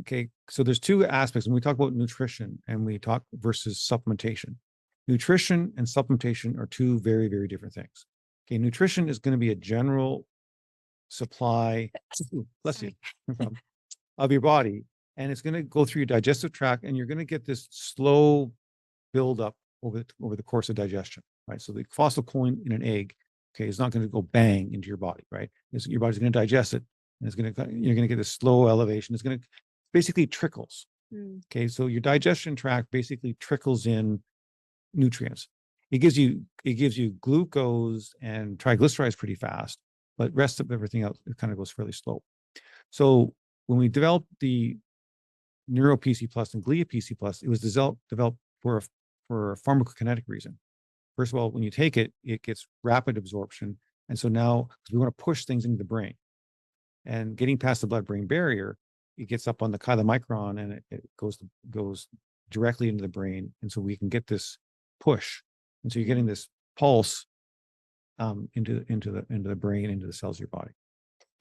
Okay, so there's two aspects when we talk about nutrition and we talk versus supplementation. Nutrition and supplementation are two very, very different things. Okay, nutrition is going to be a general supply, bless you, no problem, of your body, and it's going to go through your digestive tract, and you're going to get this slow buildup over the course of digestion, right? So the phosphocholine in an egg, okay, is not going to go bang into your body, right? Your body's going to digest it, and you're going to get this slow elevation. It's going to basically trickles. Okay, so your digestion tract basically trickles in nutrients. It gives you glucose and triglycerides pretty fast, but rest of everything else, it kind of goes fairly slow. So when we developed the Neuro PC Plus and Glia PC Plus, it was developed for a pharmacokinetic reason. First of all, when you take it, it gets rapid absorption. And so now, because we want to push things into the brain, and getting past the blood-brain barrier, it gets up on the chylomicron, and it goes directly into the brain. And so we can get this push. And so you're getting this pulse into the brain, into the cells of your body.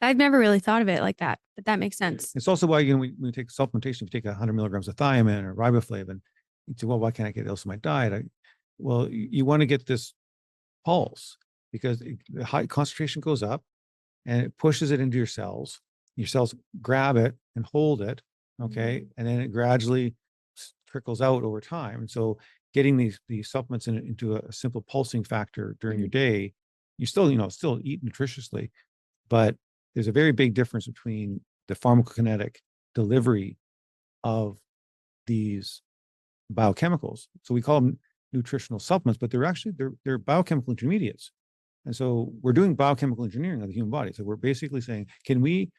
I've never really thought of it like that, but that makes sense. It's also why, when we take supplementation, if you take 100 milligrams of thiamine or riboflavin, you say, well, why can't I get this in my diet? Well, you want to get this pulse, because the high concentration goes up and it pushes it into your cells. Your cells grab it and hold it, okay? And then it gradually trickles out over time. And so getting these supplements into a simple pulsing factor during your day, you still eat nutritiously, but there's a very big difference between the pharmacokinetic delivery of these biochemicals. So we call them nutritional supplements, but they're biochemical intermediates. And so we're doing biochemical engineering of the human body. So we're basically saying, can we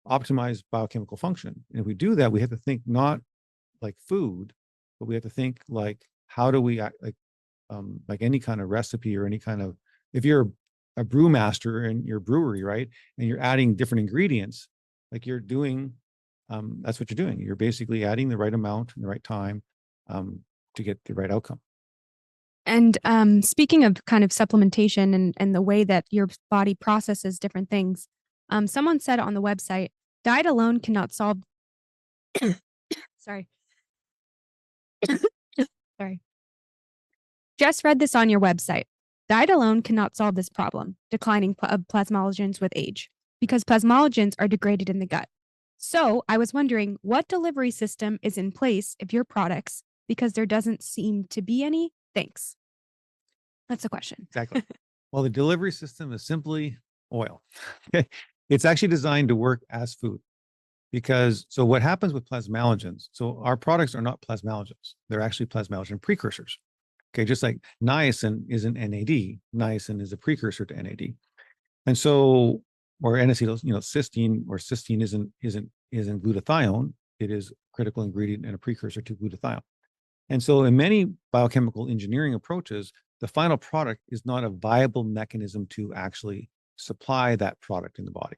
optimize biochemical function? And if we do that, we have to think not like food, but we have to think like, how do we act like any kind of recipe, or any kind of, if you're a brewmaster in your brewery, right, and you're adding different ingredients, like you're doing, that's what you're doing. You're basically adding the right amount and the right time to get the right outcome. And speaking of kind of supplementation and the way that your body processes different things, someone said on the website, diet alone cannot solve. Sorry, sorry. Just read this on your website. Diet alone cannot solve this problem, declining of plasmalogens with age, because plasmalogens are degraded in the gut. So I was wondering what delivery system is in place of your products, because there doesn't seem to be any. Thanks. That's the question. Exactly. Well, the delivery system is simply oil. Okay. It's actually designed to work as food because so what happens with plasmalogens? So our products are not plasmalogens. They're actually plasmalogen precursors. Okay. Just like niacin isn't NAD, niacin is a precursor to NAD. And so, or N-acetyl, cysteine or cysteine isn't glutathione. It is a critical ingredient and a precursor to glutathione. And so in many biochemical engineering approaches, the final product is not a viable mechanism to actually supply that product in the body.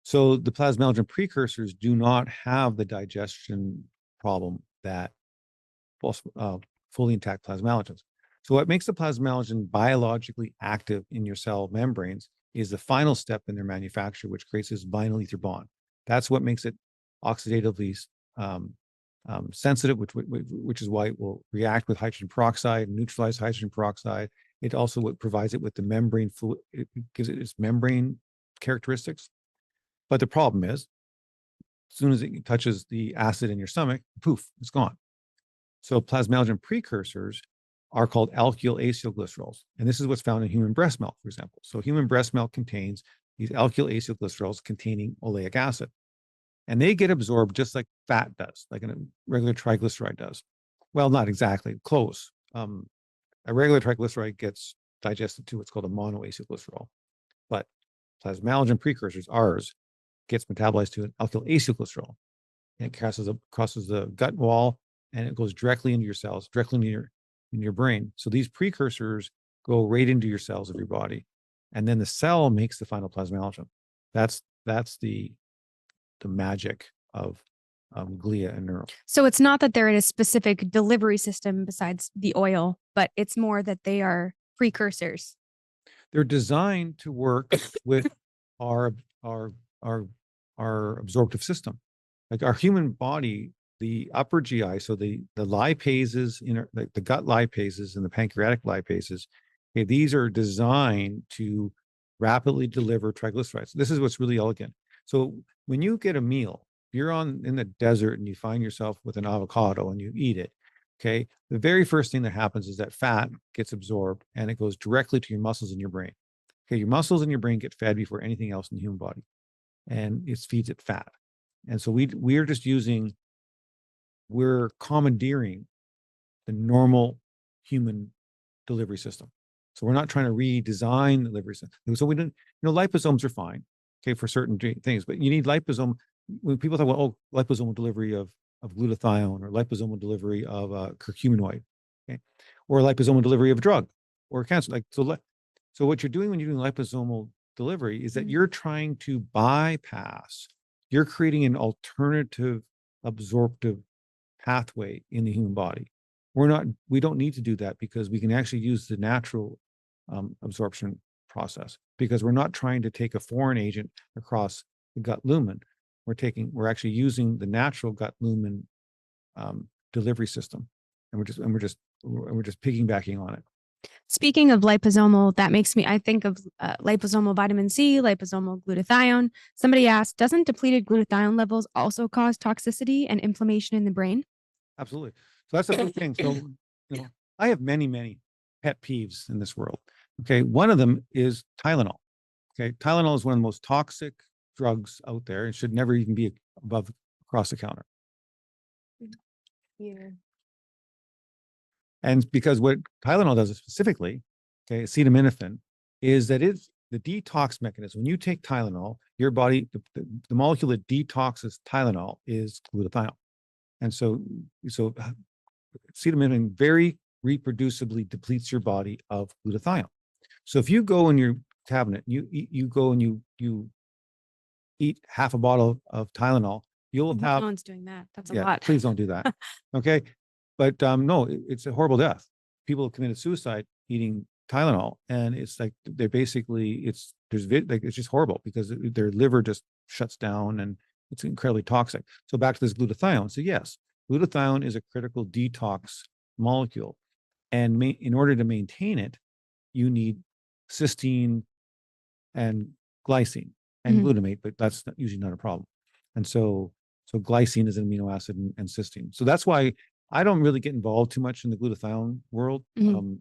So the plasmalogen precursors do not have the digestion problem that fully intact plasmalogens. So what makes the plasmalogen biologically active in your cell membranes is the final step in their manufacture, which creates this vinyl ether bond. That's what makes it oxidatively sensitive, which is why it will react with hydrogen peroxide and neutralize hydrogen peroxide. It also provides it with the membrane fluid. It gives it its membrane characteristics. But the problem is, as soon as it touches the acid in your stomach, poof, it's gone. So plasmalogen precursors are called alkyl acylglycerols. And this is what's found in human breast milk, for example. So human breast milk contains these alkyl acylglycerols containing oleic acid. And they get absorbed just like fat does, like a regular triglyceride does. Well, not exactly, close. A regular triglyceride gets digested to what's called a monoacylglycerol. But plasmalogen precursors, ours, gets metabolized to an alkyl acylglycerol. And it crosses the gut wall and it goes directly into your cells, directly in your brain. So these precursors go right into your cells of your body. And then the cell makes the final plasmalogen. That's the magic of glia and neural. So it's not that they're in a specific delivery system besides the oil, but it's more that they are precursors. They're designed to work with our absorptive system. Like our human body, the upper GI, so the lipases the gut lipases and the pancreatic lipases, okay, these are designed to rapidly deliver triglycerides. This is what's really elegant. So when you get a meal, you're in the desert and you find yourself with an avocado and you eat it, okay, the very first thing that happens is that fat gets absorbed and it goes directly to your muscles in your brain. Okay, your muscles in your brain get fed before anything else in the human body, and it feeds it fat. And so we're commandeering the normal human delivery system. So we're not trying to redesign the delivery system. So we don't, liposomes are fine, okay, for certain things, but you need liposome. When people talk about, oh, liposomal delivery of glutathione or liposomal delivery of curcuminoid, okay, or liposomal delivery of a drug or cancer. So what you're doing when you're doing liposomal delivery is that you're trying to bypass, you're creating an alternative absorptive pathway in the human body. We don't need to do that because we can actually use the natural absorption process, because we're not trying to take a foreign agent across the gut lumen. We're actually using the natural gut lumen delivery system, and we're just piggybacking on it. Speaking of liposomal, that makes me, I think of liposomal vitamin C, liposomal glutathione. Somebody asked, doesn't depleted glutathione levels also cause toxicity and inflammation in the brain? Absolutely. So that's a big thing. So, I have many, many pet peeves in this world. Okay. One of them is Tylenol. Okay. Tylenol is one of the most toxic drugs out there. It should never even be above across the counter. Yeah. And because what Tylenol does specifically, okay, acetaminophen, is that it's the detox mechanism. When you take Tylenol, your body, the molecule that detoxes Tylenol is glutathione. And so acetaminophen very reproducibly depletes your body of glutathione. So if you go in your cabinet, you go and you eat half a bottle of Tylenol, you'll have. No one's doing that. That's a Yeah, lot. please don't do that. Okay. But no, it's a horrible death. people committed suicide eating Tylenol, and it's like they're basically it's just horrible because their liver just shuts down and it's incredibly toxic. So back to this glutathione. So yes, glutathione is a critical detox molecule, and in order to maintain it, you need cysteine and glycine and glutamate, but that's usually not a problem. And so glycine is an amino acid and cysteine. So that's why I don't really get involved too much in the glutathione world.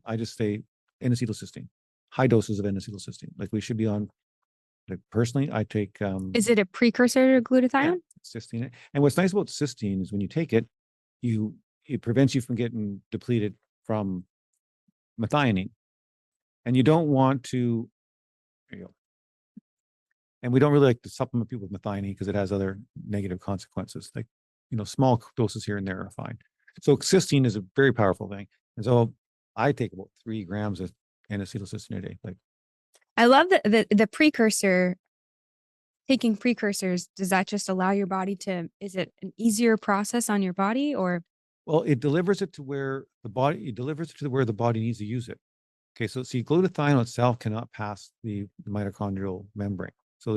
I just say N-acetylcysteine, high doses of N-acetylcysteine. Like we should be on. Like personally, I take. Is it a precursor to glutathione? Cysteine. And what's nice about cysteine is when you take it, it prevents you from getting depleted from methionine, and you don't want to. There you go. And we don't really like to supplement people with methionine because it has other negative consequences. Like, small doses here and there are fine. So cysteine is a very powerful thing. And so I take about 3 grams of N-acetylcysteine a day. Like, I love the precursor. Taking precursors, does that just allow your body to, is it an easier process on your body, or? Well, it delivers it to where the body needs to use it. Okay, so see, glutathione itself cannot pass the mitochondrial membrane. So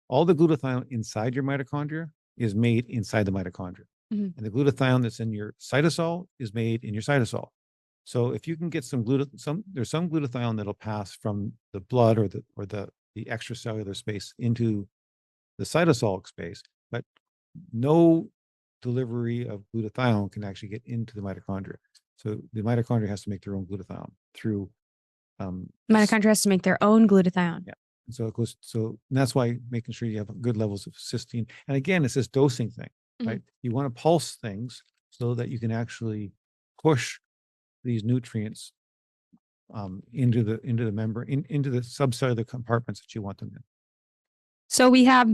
all the glutathione inside your mitochondria is made inside the mitochondria. And the glutathione that's in your cytosol is made in your cytosol. So if you can get there's some glutathione that'll pass from the blood or the extracellular space into the cytosolic space, but no delivery of glutathione can actually get into the mitochondria. So the mitochondria has to make their own glutathione through. Mitochondria has to make their own glutathione. Yeah. And so it goes. So that's why making sure you have good levels of cysteine. And again, it's this dosing thing, right? You want to pulse things so that you can actually push these nutrients into the membrane, into the subcellular compartments that you want them in. So we have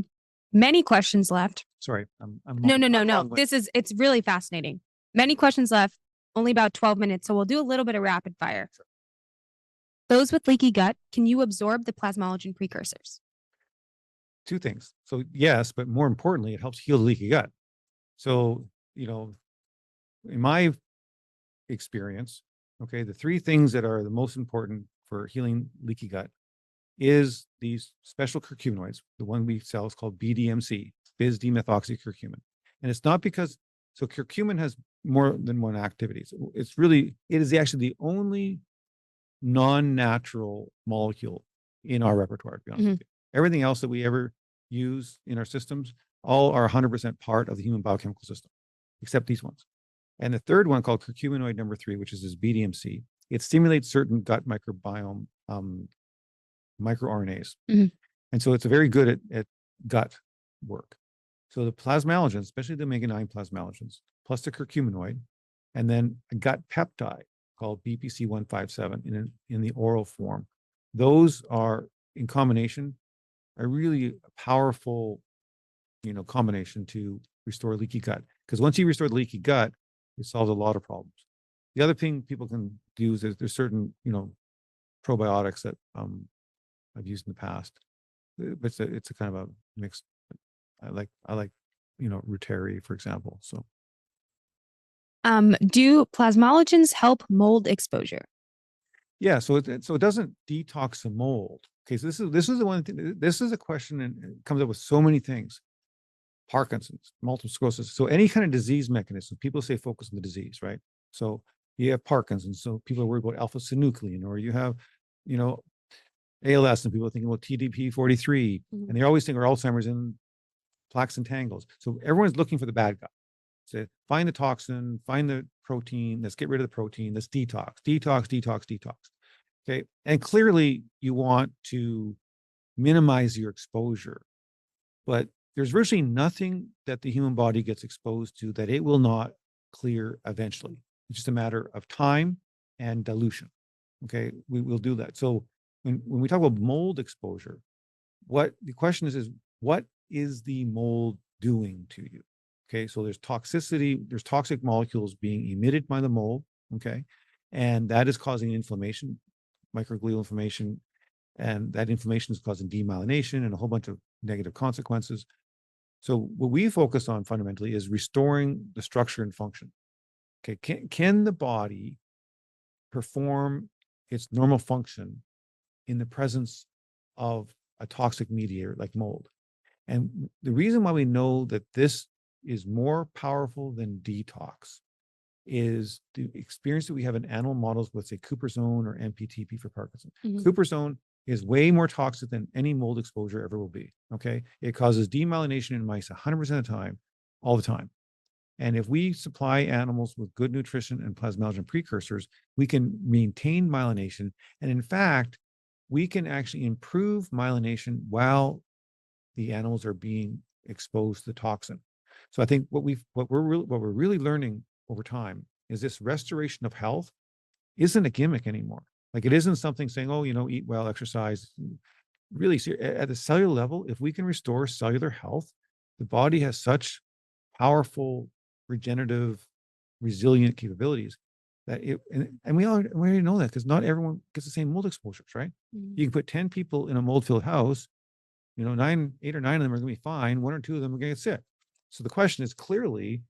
many questions left. Sorry, No. It's really fascinating. Many questions left, only about 12 minutes. So we'll do a little bit of rapid fire. Sure. Those with leaky gut, can you absorb the plasmalogen precursors? 2 things. So yes, but more importantly, it helps heal the leaky gut. So, in my experience, okay, the 3 things that are the most important for healing leaky gut is these special curcuminoids. The one we sell is called BDMC, bis-D-methoxycurcumin. And it's not because, so curcumin has more than one activity. So it is actually the only non-natural molecule in our repertoire, to be honest with you. Everything else that we ever use in our systems, all are 100% part of the human biochemical system, except these ones. And the third one, called curcuminoid number 3, which is this BDMC, it stimulates certain gut microbiome microRNAs. And so it's very good at gut work. So the plasmalogens, especially the omega-9 plasmalogens, plus the curcuminoid, and then a gut peptide called BPC-157 in the oral form. Those are, in combination, a really powerful, combination to restore leaky gut. Because once you restore the leaky gut, it solves a lot of problems. The other thing people can do is there's certain, probiotics that I've used in the past, but it's a kind of a mixed. I like Ruteri, for example. So, do plasmalogens help mold exposure? Yeah, so it doesn't detox the mold. Okay, so this is the one thing. This is a question, and it comes up with so many things. Parkinson's, multiple sclerosis. So any kind of disease mechanism, people say focus on the disease, right? So you have Parkinson's, so people are worried about alpha-synuclein, or you have, ALS, and people are thinking about TDP-43, and they always think of Alzheimer's and plaques and tangles. So everyone's looking for the bad guy. So find the toxin, find the protein, let's get rid of the protein, let's detox. Okay. And clearly you want to minimize your exposure, but there's virtually nothing that the human body gets exposed to that it will not clear eventually. It's just a matter of time and dilution. Okay. We will do that. So when we talk about mold exposure, what the question is what is the mold doing to you? Okay, so there's toxicity, there's toxic molecules being emitted by the mold, okay, and that is causing inflammation, microglial inflammation, and that inflammation is causing demyelination and a whole bunch of negative consequences. So what we focus on fundamentally is restoring the structure and function. Okay, can the body perform its normal function in the presence of a toxic mediator like mold. And the reason why we know that this is more powerful than detox is the experience that we have in animal models with, say, cuprosone or MPTP for Parkinson. Cuprosone is way more toxic than any mold exposure ever will be. Okay. It causes demyelination in mice 100% of the time, all the time. And if we supply animals with good nutrition and plasmalogen precursors, we can maintain myelination. And in fact, we can actually improve myelination while the animals are being exposed to the toxin. So I think what we're really learning over time is this restoration of health isn't a gimmick anymore. Like it isn't something saying, oh, eat well, exercise. Really, at the cellular level, if we can restore cellular health, the body has such powerful, regenerative, resilient capabilities that and we already know that because not everyone gets the same mold exposures, right? You can put 10 people in a mold-filled house, 8 or 9 of them are going to be fine. 1 or 2 of them are going to get sick. So the question is clearly,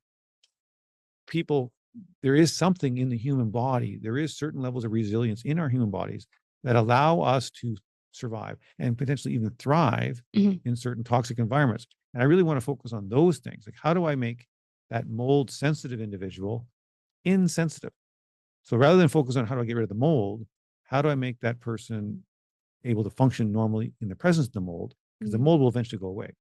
there is something in the human body. There is certain levels of resilience in our human bodies that allow us to survive and potentially even thrive in certain toxic environments. And I really want to focus on those things. Like, how do I make that mold sensitive individual insensitive? So rather than focus on how do I get rid of the mold, how do I make that person able to function normally in the presence of the mold? Because the mold will eventually go away.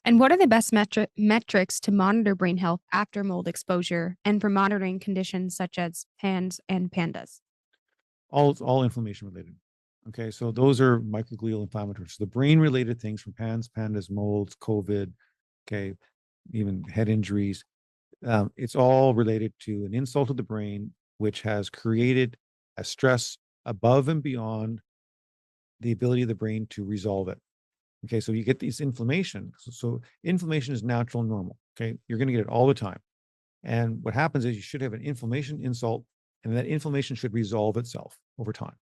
And what are the best metrics to monitor brain health after mold exposure and for monitoring conditions such as PANS and PANDAS? All inflammation related. Okay, so those are microglial inflammatories. So the brain related things from PANS, PANDAS, molds, COVID, okay, even head injuries. It's all related to an insult to the brain, which has created a stress above and beyond the ability of the brain to resolve it. Okay, so you get these inflammation. So inflammation is natural and normal. Okay, you're going to get it all the time. And what happens is you should have an inflammation insult, and that inflammation should resolve itself over time.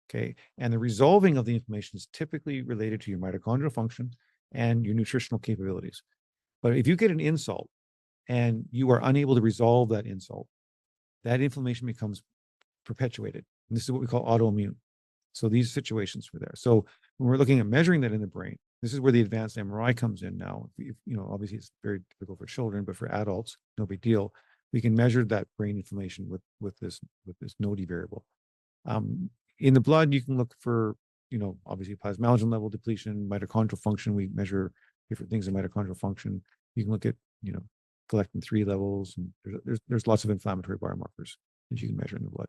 Okay, and the resolving of the inflammation is typically related to your mitochondrial function and your nutritional capabilities. But if you get an insult and you are unable to resolve that insult, that inflammation becomes perpetuated. And this is what we call autoimmune. So these situations were there. So when we're looking at measuring that in the brain, this is where the advanced MRI comes in now. Obviously it's very difficult for children, but for adults, no big deal. We can measure that brain inflammation with this NODI variable. In the blood, you can look for, obviously plasmalogen level depletion, mitochondrial function. We measure different things in mitochondrial function. You can look at, galectin-3 levels, and there's lots of inflammatory biomarkers that you can measure in the blood.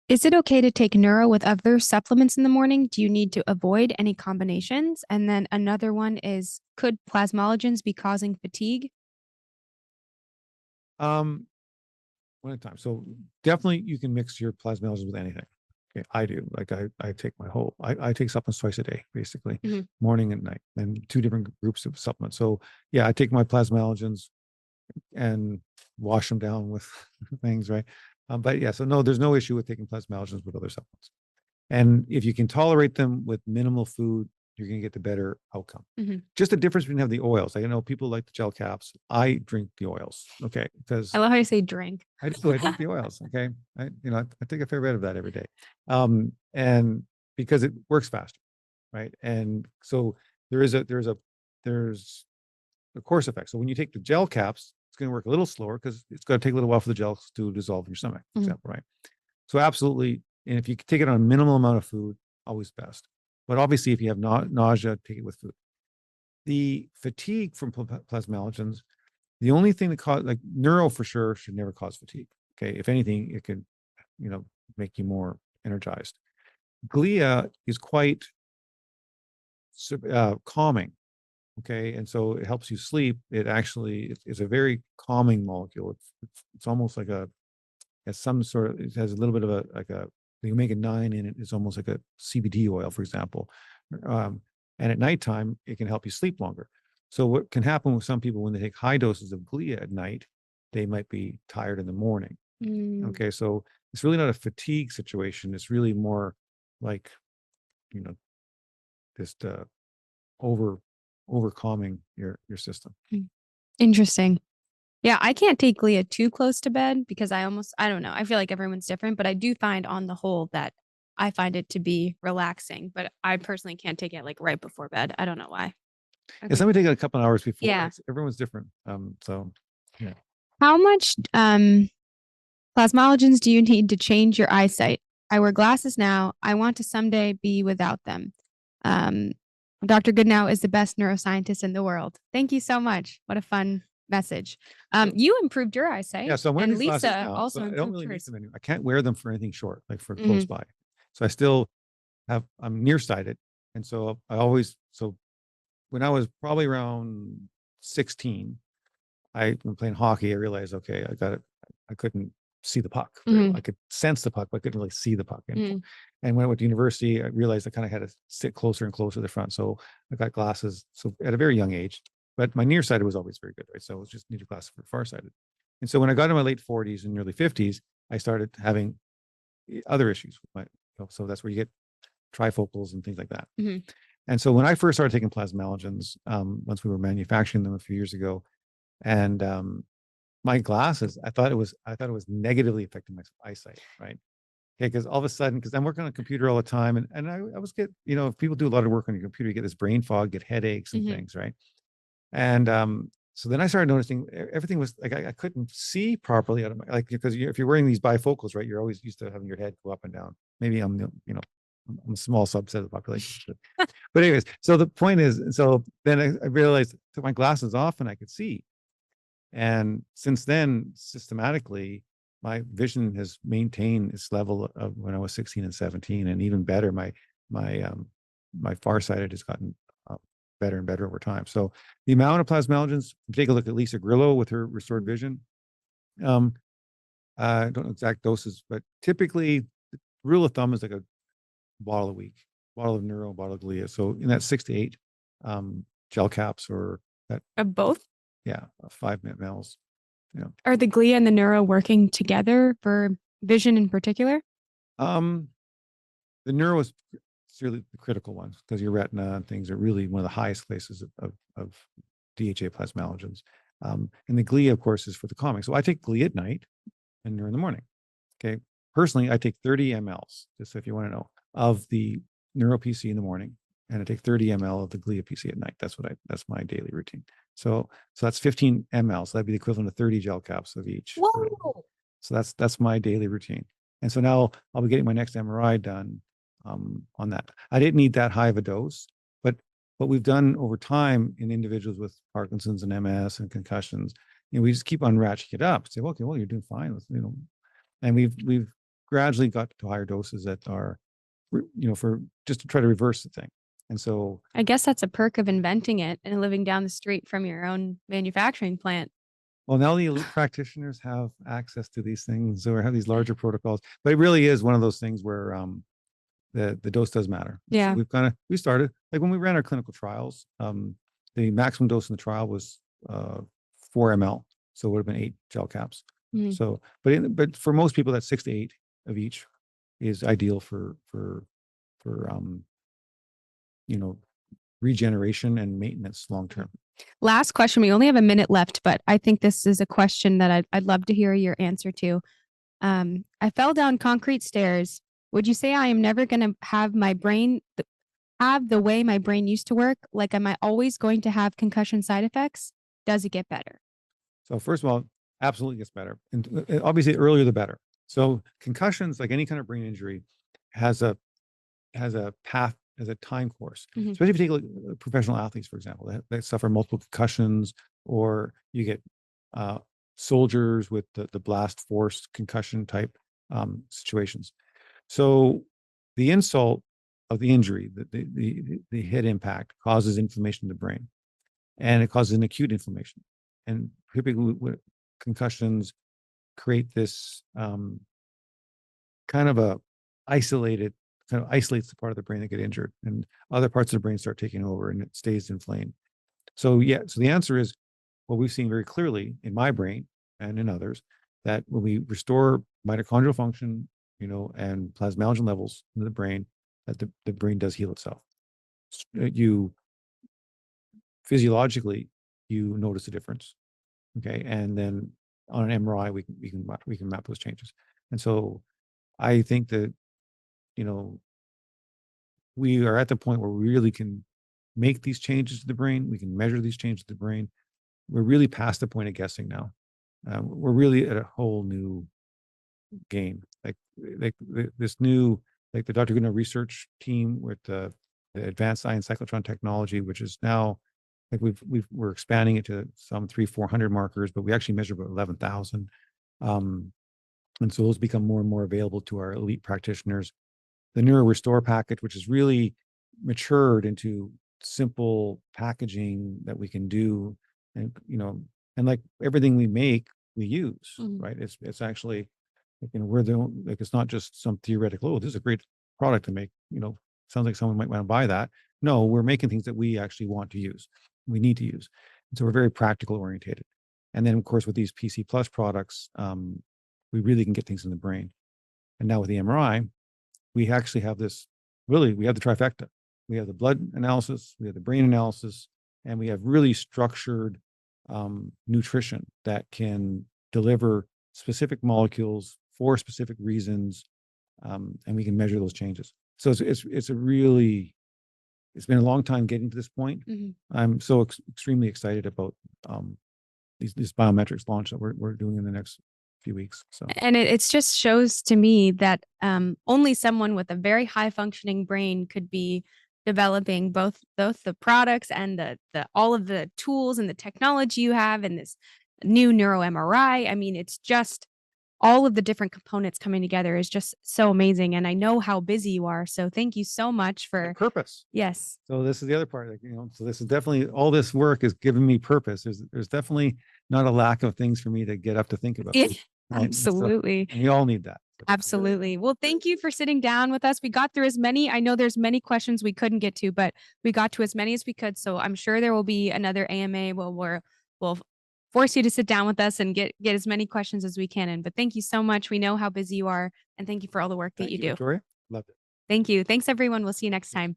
Is it okay to take neuro with other supplements in the morning? Do you need to avoid any combinations? And then another one is, could plasmalogens be causing fatigue? One at a time. So definitely you can mix your plasmalogens with anything. Okay, I do. Like I take I take supplements twice a day, basically, morning and night, and 2 different groups of supplements. So yeah, I take my plasmalogens and wash them down with things, right? But yeah, so no, there's no issue with taking plasmalogens with other supplements. And if you can tolerate them with minimal food, you're going to get the better outcome. Just the difference between the oils. I know people like the gel caps. I drink the oils. Okay. Because I love how you say drink. I drink the oils. Okay. I take a fair bit of that every day. And because it works faster. Right. And so there's a course effect. So when you take the gel caps, it's going to work a little slower because it's going to take a little while for the gels to dissolve in your stomach, for example, right? So absolutely. And if you take it on a minimal amount of food, always best. But obviously, if you have nausea, take it with food. The fatigue from plasmalogens, the only thing that cause, like neuro for sure, should never cause fatigue. Okay. If anything, it could, make you more energized. Glia is quite calming. Okay. And so it helps you sleep. It actually is a very calming molecule. It's almost like it has a little bit of you make a 9 in it. It's almost like a CBD oil, for example. And at nighttime, it can help you sleep longer. So what can happen with some people when they take high doses of Glia at night, they might be tired in the morning. Okay. So it's really not a fatigue situation. It's really more like, just over calming your system. Interesting. Yeah, I can't take Glia too close to bed because I don't know. I feel like everyone's different, but I do find on the whole that I find it to be relaxing, but I personally can't take it like right before bed. I don't know why. Yeah, Okay. somebody take it a couple of hours before. Yeah. Everyone's different. So yeah. How much plasmalogens do you need to change your eyesight? I wear glasses now. I want to someday be without them. Um, Dr. Goodenowe is the best neuroscientist in the world. Thank you so much. What a fun message. You improved your Yeah, eyesight, so I'm wearing and these glasses Lisa now, also but I don't improved really need hers. them anymore. I can't wear them for anything short, like for close Hmm. by. So I still I'm nearsighted. And so so when I was probably around 16, when playing hockey, I realized, okay, I couldn't see the puck very well. Hmm. I could sense the puck, but I couldn't really see the puck. Hmm. And when I went to university, I realized I kind of had to sit closer and closer to the front. So I got glasses. So at a very young age, but my nearsighted was always very good, right? So it was just needed glasses for farsighted. And so when I got in my late 40s and early 50s, I started having other issues with so that's where you get trifocals and things like that. Hmm. And so when I first started taking plasmalogens, once we were manufacturing them a few years ago, and my glasses, I thought it was negatively affecting my eyesight, right? Okay, because all of a sudden, because I'm working on a computer all the time, and I was if people do a lot of work on your computer, you get this brain fog, get headaches and Hmm. things, right? And so then I started noticing everything was like I couldn't see properly out of my like because if you're wearing these bifocals, right, you're always used to having your head go up and down. Maybe I'm a small subset of the population, but anyways, so the point is, so then I realized I took my glasses off and I could see. And since then, systematically, my vision has maintained its level of when I was 16 and 17, and even better, my my farsighted has gotten better and better over time. So the amount of plasmalogens, take a look at Lisa Grillo with her restored vision. Um, I don't know exact doses, but typically, the rule of thumb is like a bottle a week, bottle of neuro, bottle of glia. So in that 6 to 8 gel caps or that, Of both? yeah, 5 mLs. Yeah. Are the glia and the neuro working together for vision in particular? Um, the neuro is really the critical ones because your retina and things are really one of the highest places of DHA plasmalogens. And the glia, of course, is for the calming. So I take glia at night and neuro in the morning. Okay. Personally, I take 30 mLs, just so if you want to know, of the neuro PC in the morning, and I take 30 ml of the glia PC at night. That's my daily routine. So that's 15 mL. So that'd be the equivalent of 30 gel caps of each. Right? Whoa. So that's my daily routine. And so now I'll be getting my next MRI done on that. I didn't need that high of a dose, but what we've done over time in individuals with Parkinson's and MS and concussions, we just keep on ratcheting it up. Say, well, okay, well, you're doing fine with, and we've gradually got to higher doses that are, for just to try to reverse the thing. And so, I guess that's a perk of inventing it and living down the street from your own manufacturing plant. well, now the elite practitioners have access to these things or have these larger protocols, but it really is one of those things where the dose does matter. So Yeah. we started like when we ran our clinical trials, the maximum dose in the trial was 4 mL, so it would have been 8 gel caps. Mhm. So, but for most people, that 6 to 8 of each is ideal for you know regeneration and maintenance long term. Last question. We only have a minute left, but I think this is a question that I'd love to hear your answer to. I fell down concrete stairs. Would you say I am never going to have have the way my brain used to work? Like, am I always going to have concussion side effects? Does it get better? So first of all, absolutely gets better, and obviously the earlier the better. So concussions, like any kind of brain injury, has a path, has a time course. Mhm. Especially if you take like professional athletes, for example, that suffer multiple concussions, or you get uh, soldiers with the blast force concussion type situations. So the insult of the injury, the hit impact causes inflammation in the brain, and it causes an acute inflammation. And typically, concussions create this kind of a isolated, kind of isolates the part of the brain that get injured, and other parts of the brain start taking over, and it stays inflamed. So yeah, so the answer is what we've seen very clearly in my brain and in others, that when we restore mitochondrial function, and plasmalogen levels in the brain, that the brain does heal itself. You physiologically, you notice a difference. Okay, and then on an MRI, we can map those changes. And so I think that, you know, we are at the point where we really can make these changes to the brain. We can measure these changes to the brain. We're really past the point of guessing now. We're really at a whole new game. This new, like the Dr. Goodenowe research team with the advanced science cyclotron technology, which is now like we're expanding it to some 300-400 markers, but we actually measure about 11,000. And so those become more and more available to our elite practitioners. The Neuro Restore package, which is really matured into simple packaging that we can do, and and like everything we make, we use, right? It's actually, we're like, it's not just some theoretical, oh, this is a great product to make, sounds like someone might want to buy that. No, we're making things that we actually want to use, we need to use. And so we're very practical orientated. And then of course, with these PC Plus products, we really can get things in the brain. And now with the MRI, we actually have this, we have the trifecta. We have the blood analysis, we have the brain analysis, and we have really structured nutrition that can deliver specific molecules for specific reasons, and we can measure those changes. So it's been a long time getting to this point. I'm so extremely excited about this biometrics launch that we're doing in the next few weeks. So, and it just shows to me that only someone with a very high functioning brain could be developing both the products and the all of the tools and the technology you have and this new neuro MRI. I mean, it's just all of the different components coming together is just so amazing. And I know how busy you are. So thank you so much for purpose. Yes. So this is the other part, so this is definitely, all this work is giving me purpose. There's definitely not a lack of things for me to get up to think about. Yeah, Right? absolutely. And we all need that. Absolutely. Well, thank you for sitting down with us. We got through as many. I know there's many questions we couldn't get to, but we got to as many as we could. So I'm sure there will be another AMA where we'll force you to sit down with us and get as many questions as we can in. But thank you so much. We know how busy you are, and thank you for all the work that you do. Victoria. Loved it. Thank you. Thanks, everyone. We'll see you next time.